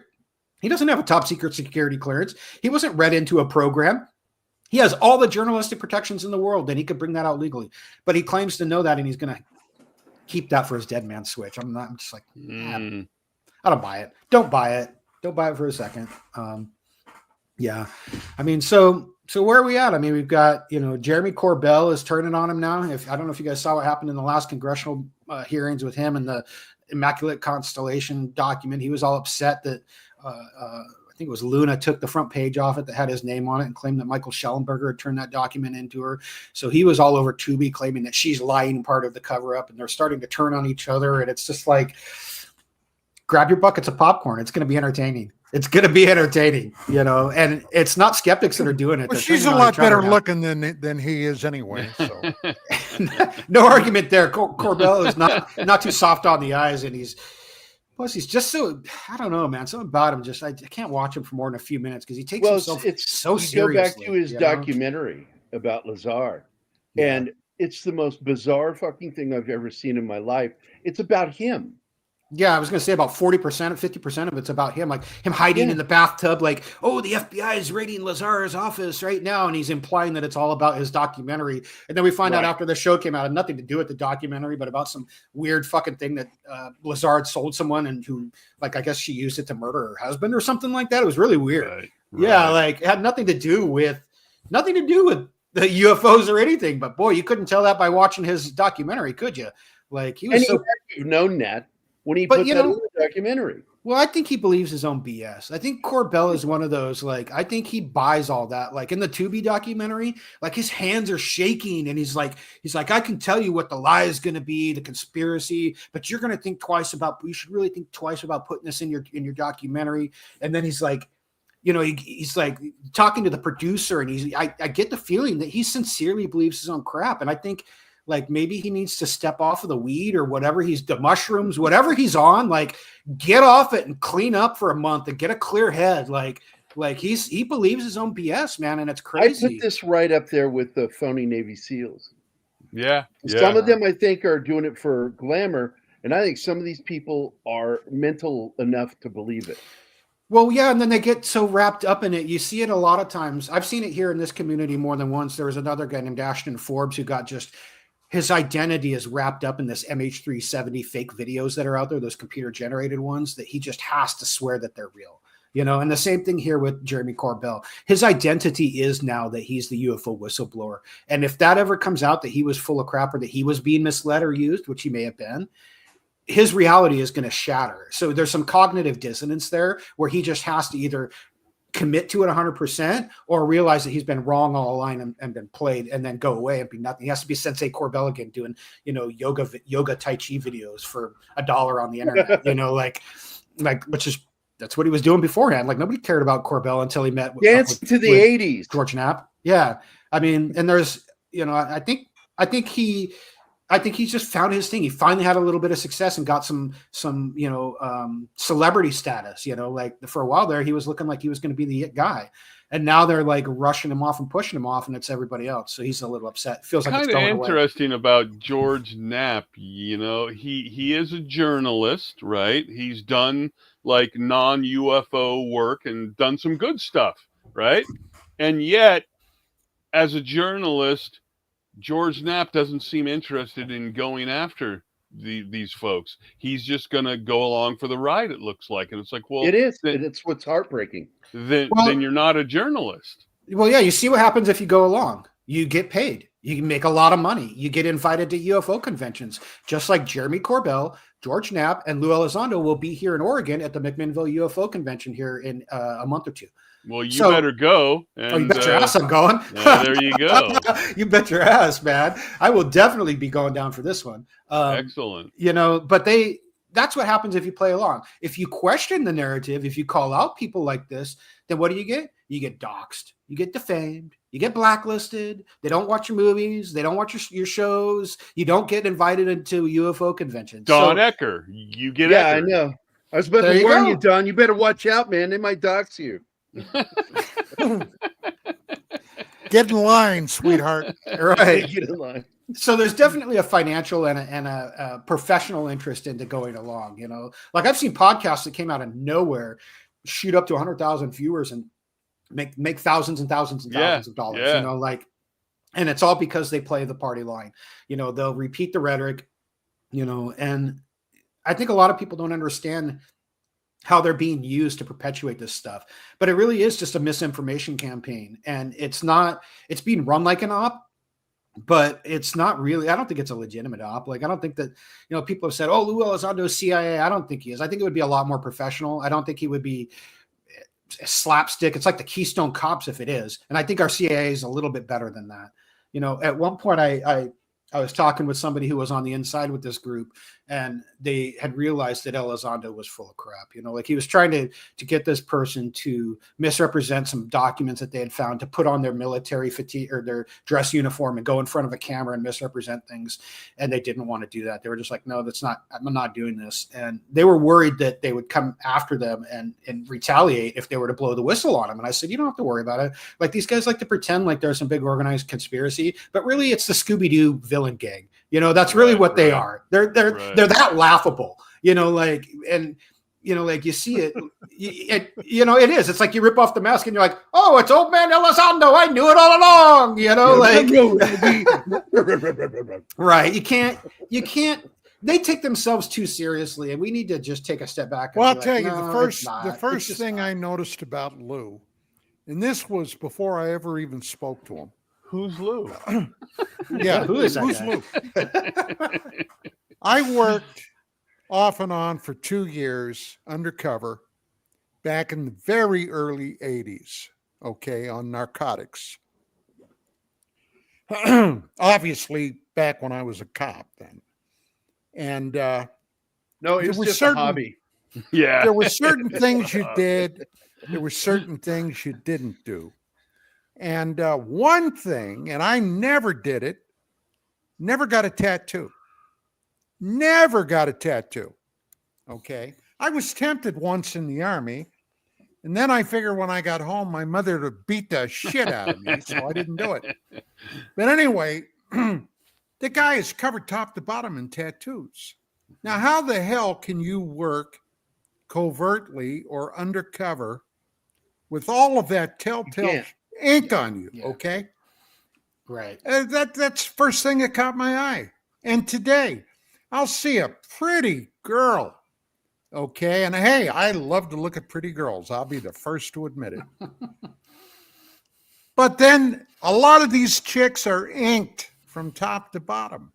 He doesn't have a top secret security clearance. He wasn't read into a program. He has all the journalistic protections in the world, and he could bring that out legally. But he claims to know that, and he's going to keep that for his dead man switch. I'm just like, I don't buy it. Don't buy it. Don't buy it for a second. Yeah. I mean, so where are we at? I mean, we've got, you know, Jeremy Corbell is turning on him now. I don't know if you guys saw what happened in the last congressional hearings with him and the Immaculate Constellation document. He was all upset that I think it was Luna took the front page off it that had his name on it and claimed that Michael Schellenberger had turned that document into her. So he was all over Tubi claiming that she's lying part of the cover up, and they're starting to turn on each other. And it's just like, grab your buckets of popcorn. It's going to be entertaining. It's going to be entertaining, you know, and it's not skeptics that are doing it. Well, she's a lot better looking than he is anyway. So no argument there. Corbell is not too soft on the eyes, and he's just so, I don't know, man. Something about him I can't watch him for more than a few minutes because he takes himself so seriously. Go back to his documentary about Lazar, and it's the most bizarre fucking thing I've ever seen in my life. It's about him. Yeah, I was going to say about 40%, 50% of it's about him, like him hiding in the bathtub, like, oh, the FBI is raiding Lazar's office right now, and he's implying that it's all about his documentary. And then we find out after the show came out, it had nothing to do with the documentary, but about some weird fucking thing that Lazar had sold someone, and who, like, I guess she used it to murder her husband or something like that. It was really weird. Right. Yeah, like it had nothing to do with the UFOs or anything. But boy, you couldn't tell that by watching his documentary, could you? Like he was you've known that. When he put that in the documentary. Well, I think he believes his own BS. I think Corbell is one of those, like, I think he buys all that. Like in the Tubi documentary, like his hands are shaking and he's like, I can tell you what the lie is going to be, the conspiracy, but you should really think twice about putting this in your documentary. And then he's like, you know, he's like talking to the producer, and I get the feeling that he sincerely believes his own crap. And I think, like, maybe he needs to step off of the weed or whatever the mushrooms, whatever he's on, like get off it and clean up for a month and get a clear head. Like he believes his own BS, man. And it's crazy. I put this right up there with the phony Navy SEALs. Yeah. Some of them I think are doing it for glamour, and I think some of these people are mental enough to believe it. Well, yeah, and then they get so wrapped up in it. You see it a lot of times. I've seen it here in this community more than once. There was another guy named Ashton Forbes who got just his identity is wrapped up in this MH370 fake videos that are out there, those computer generated ones that he just has to swear that they're real. And the same thing here with Jeremy Corbell. His identity is now that he's the UFO whistleblower. And if that ever comes out that he was full of crap or that he was being misled or used, which he may have been, his reality is going to shatter. So there's some cognitive dissonance there where he just has to either commit to it 100% or realize that he's been wrong all along and been played and then go away and be nothing. He has to be Sensei Corbell again doing, yoga Tai Chi videos for $1 on the internet, which is, that's what he was doing beforehand. Like nobody cared about Corbell until he met Dance to the 80s. George Knapp. Yeah. I mean, and there's, I think he's just found his thing. He finally had a little bit of success and got some celebrity status, like for a while there, he was looking like he was going to be the guy. And now they're like rushing him off and pushing him off and it's everybody else. So he's a little upset. Feels like it's going away. Interesting about George Knapp. He is a journalist, right? He's done like non-UFO work and done some good stuff, right? And yet as a journalist, George Knapp doesn't seem interested in going after these folks. He's just going to go along for the ride, it looks like. And it's like, well, it is. It's what's heartbreaking. Then you're not a journalist. Well, yeah, you see what happens if you go along. You get paid. You make a lot of money. You get invited to UFO conventions, just like Jeremy Corbell, George Knapp, and Lou Elizondo will be here in Oregon at the McMinnville UFO convention here in a month or two. Well, you better go. And, you bet your ass I'm going. There you go. You bet your ass, man. I will definitely be going down for this one. Excellent. But that's what happens if you play along. If you question the narrative, if you call out people like this, then what do you get? You get doxxed. You get defamed. You get blacklisted. They don't watch your movies. They don't watch your shows. You don't get invited into UFO conventions. Don Ecker. You get Ecker. I know. I was about to warn you, Don. You better watch out, man. They might dox you. Get in line, sweetheart. Right. Get in line. So there's definitely a financial and a professional interest into going along. Like I've seen podcasts that came out of nowhere, shoot up to 100,000 viewers and make thousands and thousands and thousands of dollars. Yeah. And it's all because they play the party line. They'll repeat the rhetoric. And I think a lot of people don't understand how they're being used to perpetuate this stuff. But it really is just a misinformation campaign. And it's being run like an op, but it's not really, I don't think it's a legitimate op. Like, I don't think that, people have said, oh, Lou Elizondo is CIA. I don't think he is. I think it would be a lot more professional. I don't think he would be a slapstick. It's like the Keystone Cops if it is. And I think our CIA is a little bit better than that. At one point I was talking with somebody who was on the inside with this group, and they had realized that Elizondo was full of crap. Like he was trying to get this person to misrepresent some documents that they had found, to put on their military fatigue or their dress uniform and go in front of a camera and misrepresent things. And they didn't want to do that. They were just like, no, I'm not doing this. And they were worried that they would come after them and retaliate if they were to blow the whistle on them. And I said, you don't have to worry about it. Like these guys like to pretend like there's some big organized conspiracy, but really it's the Scooby-Doo villain gang. That's really what they are. They're that laughable, like you see it, it is. It's like you rip off the mask and you're like, oh, it's old man Elizondo. I knew it all along, right. You can't, they take themselves too seriously and we need to just take a step back. Well, I'll tell you, the first thing I noticed about Lou, and this was before I ever even spoke to him. Who's Lou? Yeah, who is that who's guy? Lou? I worked off and on for 2 years undercover back in the very early 80s, on narcotics. Obviously, back when I was a cop then. And no, it was just a hobby. Yeah. There were certain things you did. There were certain things you didn't do. And one thing, and I never did it, never got a tattoo. Never got a tattoo. Okay. I was tempted once in the Army. And then I figured when I got home, my mother would beat the shit out of me. So I didn't do it. But anyway, The guy is covered top to bottom in tattoos. Now, how the hell can you work covertly or undercover with all of that telltale ink on you? Yeah. Okay. Right. That's first thing that caught my eye. And today, I'll see a pretty girl. Okay. And hey, I love to look at pretty girls. I'll be the first to admit it. But then a lot of these chicks are inked from top to bottom.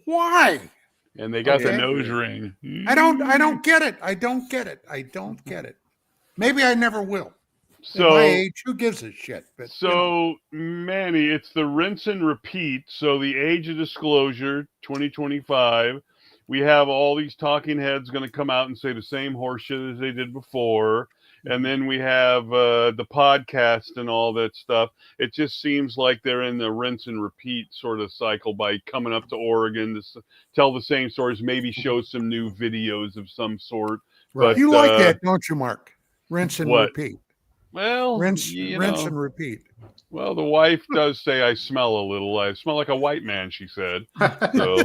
Why? And they got the nose ring. I don't get it. I don't get it. Maybe I never will. So, at my age, who gives a shit? But, Manny, it's the rinse and repeat. So the age of disclosure, 2025. We have all these talking heads going to come out and say the same horseshit as they did before. And then we have the podcast and all that stuff. It just seems like they're in the rinse and repeat sort of cycle by coming up to Oregon to tell the same stories, maybe show some new videos of some sort. Right. But, you like that, don't you, Mark? Rinse and what? repeat. Well, rinse and repeat. Well, the wife does say I smell a little. I smell like a white man, she said. So,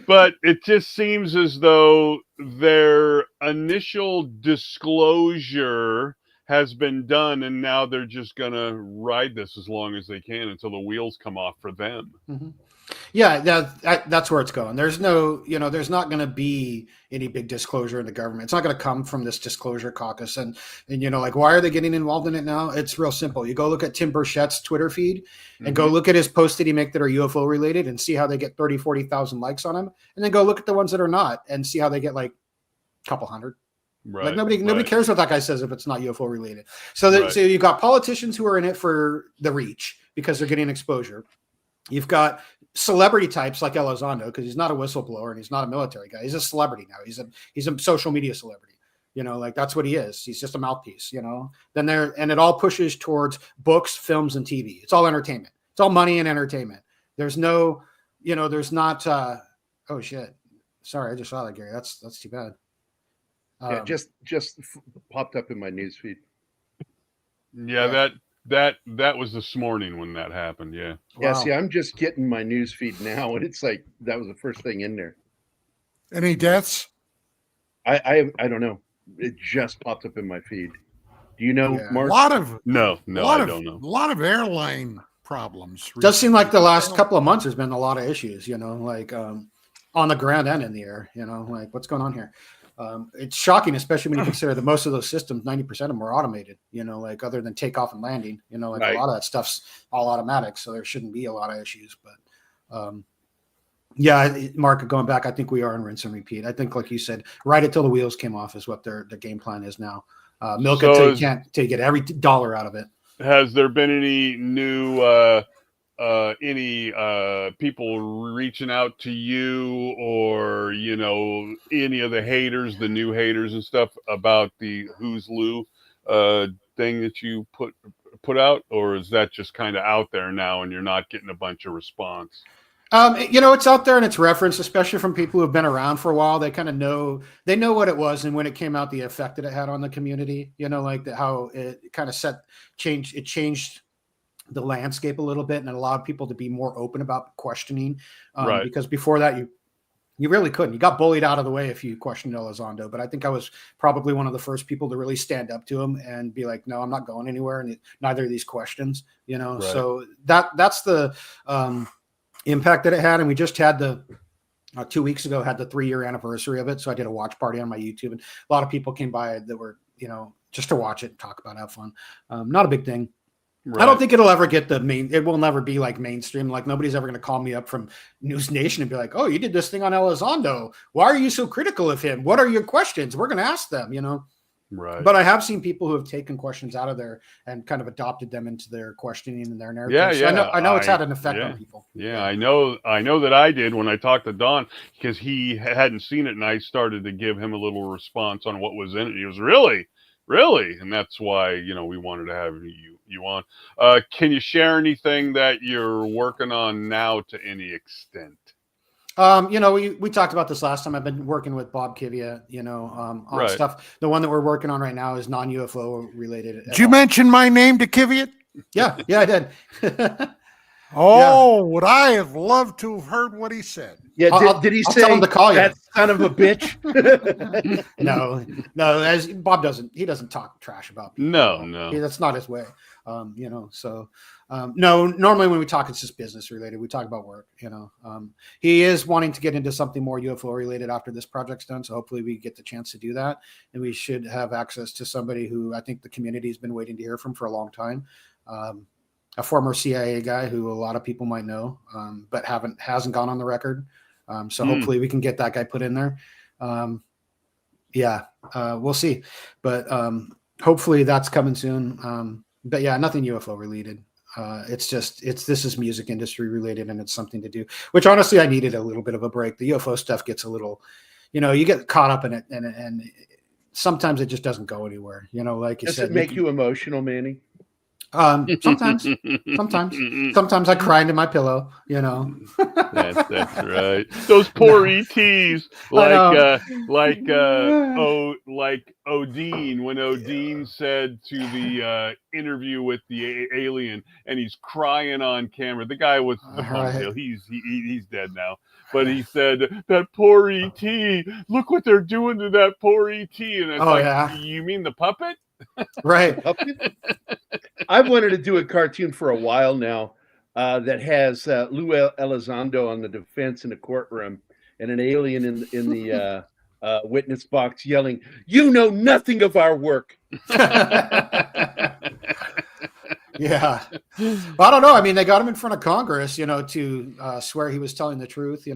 but it just seems as though their initial disclosure has been done, and now they're just going to ride this as long as they can until the wheels come off for them. Mm-hmm. Yeah, that's where it's going. There's there's not going to be any big disclosure in the government. It's not going to come from this disclosure caucus. And why are they getting involved in it now? It's real simple. You go look at Tim Burchett's Twitter feed and go look at his posts that he make that are UFO related and see how they get 30, 40,000 likes on them. And then go look at the ones that are not and see how they get like a couple hundred. Right. Like nobody cares what that guy says if it's not UFO related. So so you've got politicians who are in it for the reach because they're getting exposure. You've got celebrity types like Elizondo, because he's not a whistleblower and he's not a military guy. He's a celebrity now. He's a social media celebrity. That's what he is. He's just a mouthpiece. Then and it all pushes towards books, films, and TV. It's all entertainment. It's all money and entertainment. There's no, there's not. Oh shit! Sorry, I just saw that, Gary. That's too bad. Yeah, just popped up in my newsfeed. Yeah, that was this morning when that happened. Yeah. Yeah. Wow. See, I'm just getting my news feed now, and it's like that was the first thing in there. Any deaths? I don't know. It just popped up in my feed. Do you know, Mark? No, I don't know. A lot of airline problems. Does seem like the last couple of months there's been a lot of issues. On the ground and in the air. What's going on here? It's shocking, especially when you consider that most of those systems, 90% of them are automated, other than takeoff and landing, right. A lot of that stuff's all automatic. So there shouldn't be a lot of issues, but, Mark, going back, I think we are in rinse and repeat. I think, like you said, right until the wheels came off is what their game plan is now. Milk it till you can't get every dollar out of it. Has there been any new, people reaching out to you or any of the haters, the new haters and stuff about the Who's Lou thing that you put out, or is that just kind of out there now and you're not getting a bunch of response? It's out there and it's referenced, especially from people who have been around for a while. They kind of know what it was and when it came out, the effect that it had on the community. How it kind of changed the landscape a little bit and allowed people to be more open about questioning. Right. Because before that, you really couldn't. You got bullied out of the way if you questioned Elizondo. But I think I was probably one of the first people to really stand up to him and be like, no, I'm not going anywhere. And neither of these questions, Right. So that's the impact that it had. And we just had 2 weeks ago, had the 3-year anniversary of it. So I did a watch party on my YouTube and a lot of people came by that were, just to watch it and talk about, have fun. Not a big thing. Right. I don't think it'll ever get it will never be like mainstream. Like nobody's ever going to call me up from News Nation and be like, oh, you did this thing on Elizondo. Why are you so critical of him? What are your questions? We're going to ask them, Right. But I have seen people who have taken questions out of there and kind of adopted them into their questioning and their narrative. Yeah. So I know it's had an effect on people. Yeah, I know that I did when I talked to Don because he hadn't seen it and I started to give him a little response on what was in it. He was really? And that's why, we wanted to have you on. Can you share anything that you're working on now to any extent? We talked about this last time. I've been working with Bob Kivia, on right. stuff. The one that we're working on right now is non-UFO related. Did you mention my name to Kivia? Yeah, I did. Oh, would I have loved to have heard what he said? Yeah, did he say tell him to call you. that son of a bitch? No, as Bob doesn't talk trash about people. No. That's not his way. So no, normally when we talk, it's just business related. We talk about work, he is wanting to get into something more UFO related after this project's done. So hopefully we get the chance to do that. And we should have access to somebody who I think the community has been waiting to hear from for a long time. A former CIA guy who a lot of people might know, but hasn't gone on the record. So hopefully we can get that guy put in there. We'll see, but hopefully that's coming soon. But yeah, nothing UFO related. This is music industry related, and it's something to do, which honestly I needed a little bit of a break. The UFO stuff gets a little, you get caught up in it, and sometimes it just doesn't go anywhere. Like you said, does it make you emotional, Manny? Sometimes I cry into my pillow, That's right. Those poor ETs, like Odin, when Odin said to the interview with the alien, and he's crying on camera. The guy was the ponytail. He's dead now. But he said, that poor ET, look what they're doing to that poor ET. And it's you mean the puppet? Right. I've wanted to do a cartoon for a while now that has Lou Elizondo on the defense in the courtroom and an alien in the witness box yelling, "You know nothing of our work." Yeah. Well, I don't know. I mean, they got him in front of Congress, to swear he was telling the truth.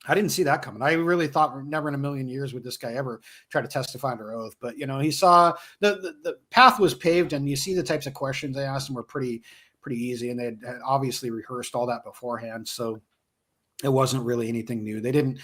I didn't see that coming. I really thought never in a million years would this guy ever try to testify under oath. But, he saw the path was paved, and you see the types of questions they asked him were pretty easy. And they had obviously rehearsed all that beforehand. So it wasn't really anything new. They didn't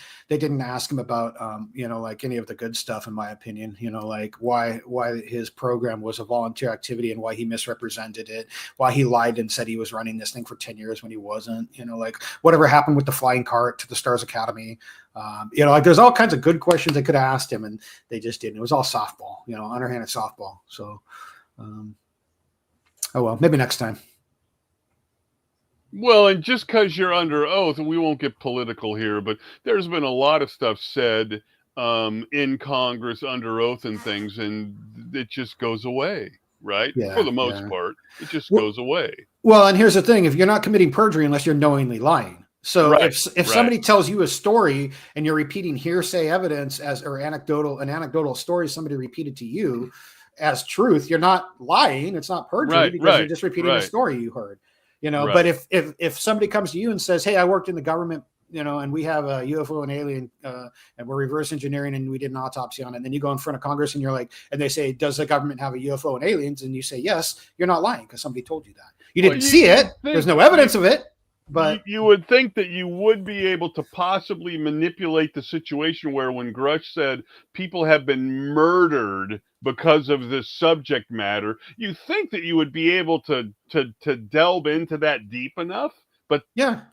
ask him about, like any of the good stuff, in my opinion, like why his program was a volunteer activity and why he misrepresented it, why he lied and said he was running this thing for 10 years when he wasn't, like whatever happened with the flying cart to the Stars Academy. Like there's all kinds of good questions they could have asked him, and they just didn't. It was all softball, underhanded softball. So, oh well, maybe next time. Well, and just because you're under oath, and we won't get political here, but there's been a lot of stuff said in Congress under oath and things, and it just goes away, right? Yeah, for the most part, it just goes away. Well, and here's the thing: if you're not committing perjury unless you're knowingly lying. So if somebody tells you a story and you're repeating hearsay evidence an anecdotal story somebody repeated to you as truth, you're not lying. It's not perjury because you're just repeating a story you heard. But if somebody comes to you and says, "Hey, I worked in the government, and we have a UFO and alien, and we're reverse engineering, and we did an autopsy on it," and then you go in front of Congress and you're like, and they say, "Does the government have a UFO and aliens?" and you say, "Yes," you're not lying because somebody told you that. You didn't see it. There's no evidence of it. But you would think that you would be able to possibly manipulate the situation where, when Grush said people have been murdered because of this subject matter, you think that you would be able to delve into that deep enough. But yeah,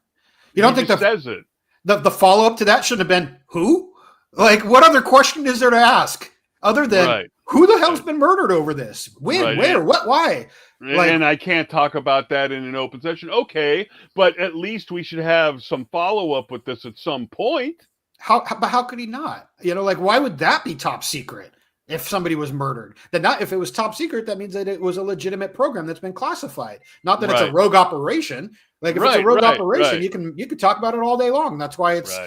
you don't think says it. The follow up to that should have been who? Like, what other question is there to ask other than who the hell's been murdered over this? When? Where? What? Why? And I can't talk about that in an open session. Okay, but at least we should have some follow-up with this at some point. But how could he not? Why would that be top secret if somebody was murdered? If it was top secret, that means that it was a legitimate program that's been classified. Not that it's a rogue operation. Like if it's a rogue operation, you can talk about it all day long. That's why it's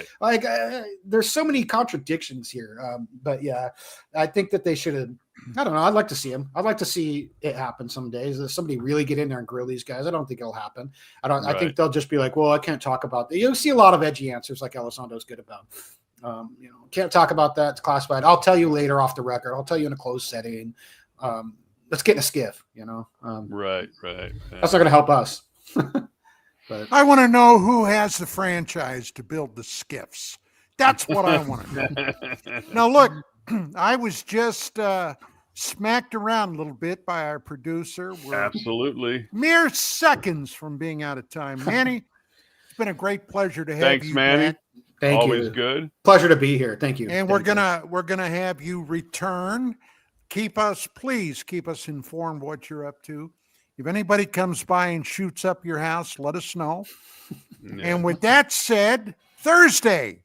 there's so many contradictions here. But yeah, I think that they should have. I don't know. I'd like to see him. I'd like to see it happen some days. If somebody really get in there and grill these guys, I don't think it'll happen. I think they'll just be like, well, I can't talk about that. You'll see a lot of edgy answers like Elizondo's good about. Can't talk about that. It's classified. I'll tell you later off the record. I'll tell you in a closed setting. Let's get in a skiff, Right. That's not going to help us. But I want to know who has the franchise to build the skiffs. That's what I want to know. Now, look, I was just smacked around a little bit by our producer. We're absolutely mere seconds from being out of time. Manny, it's been a great pleasure to have you. Thanks, Manny. Back. Thank Always you. Good. Pleasure to be here. Thank you. And we're gonna have you return. Please keep us informed what you're up to. If anybody comes by and shoots up your house, let us know. And with that said, Thursday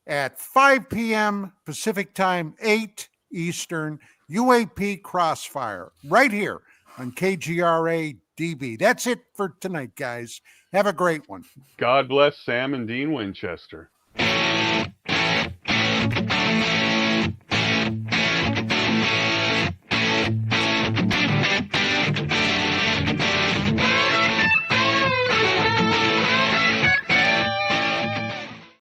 at 5 p.m. Pacific Time, 8 Eastern, UAP Crossfire, right here on KGRAdb. That's it for tonight, guys. Have a great one. God bless Sam and Dean Winchester.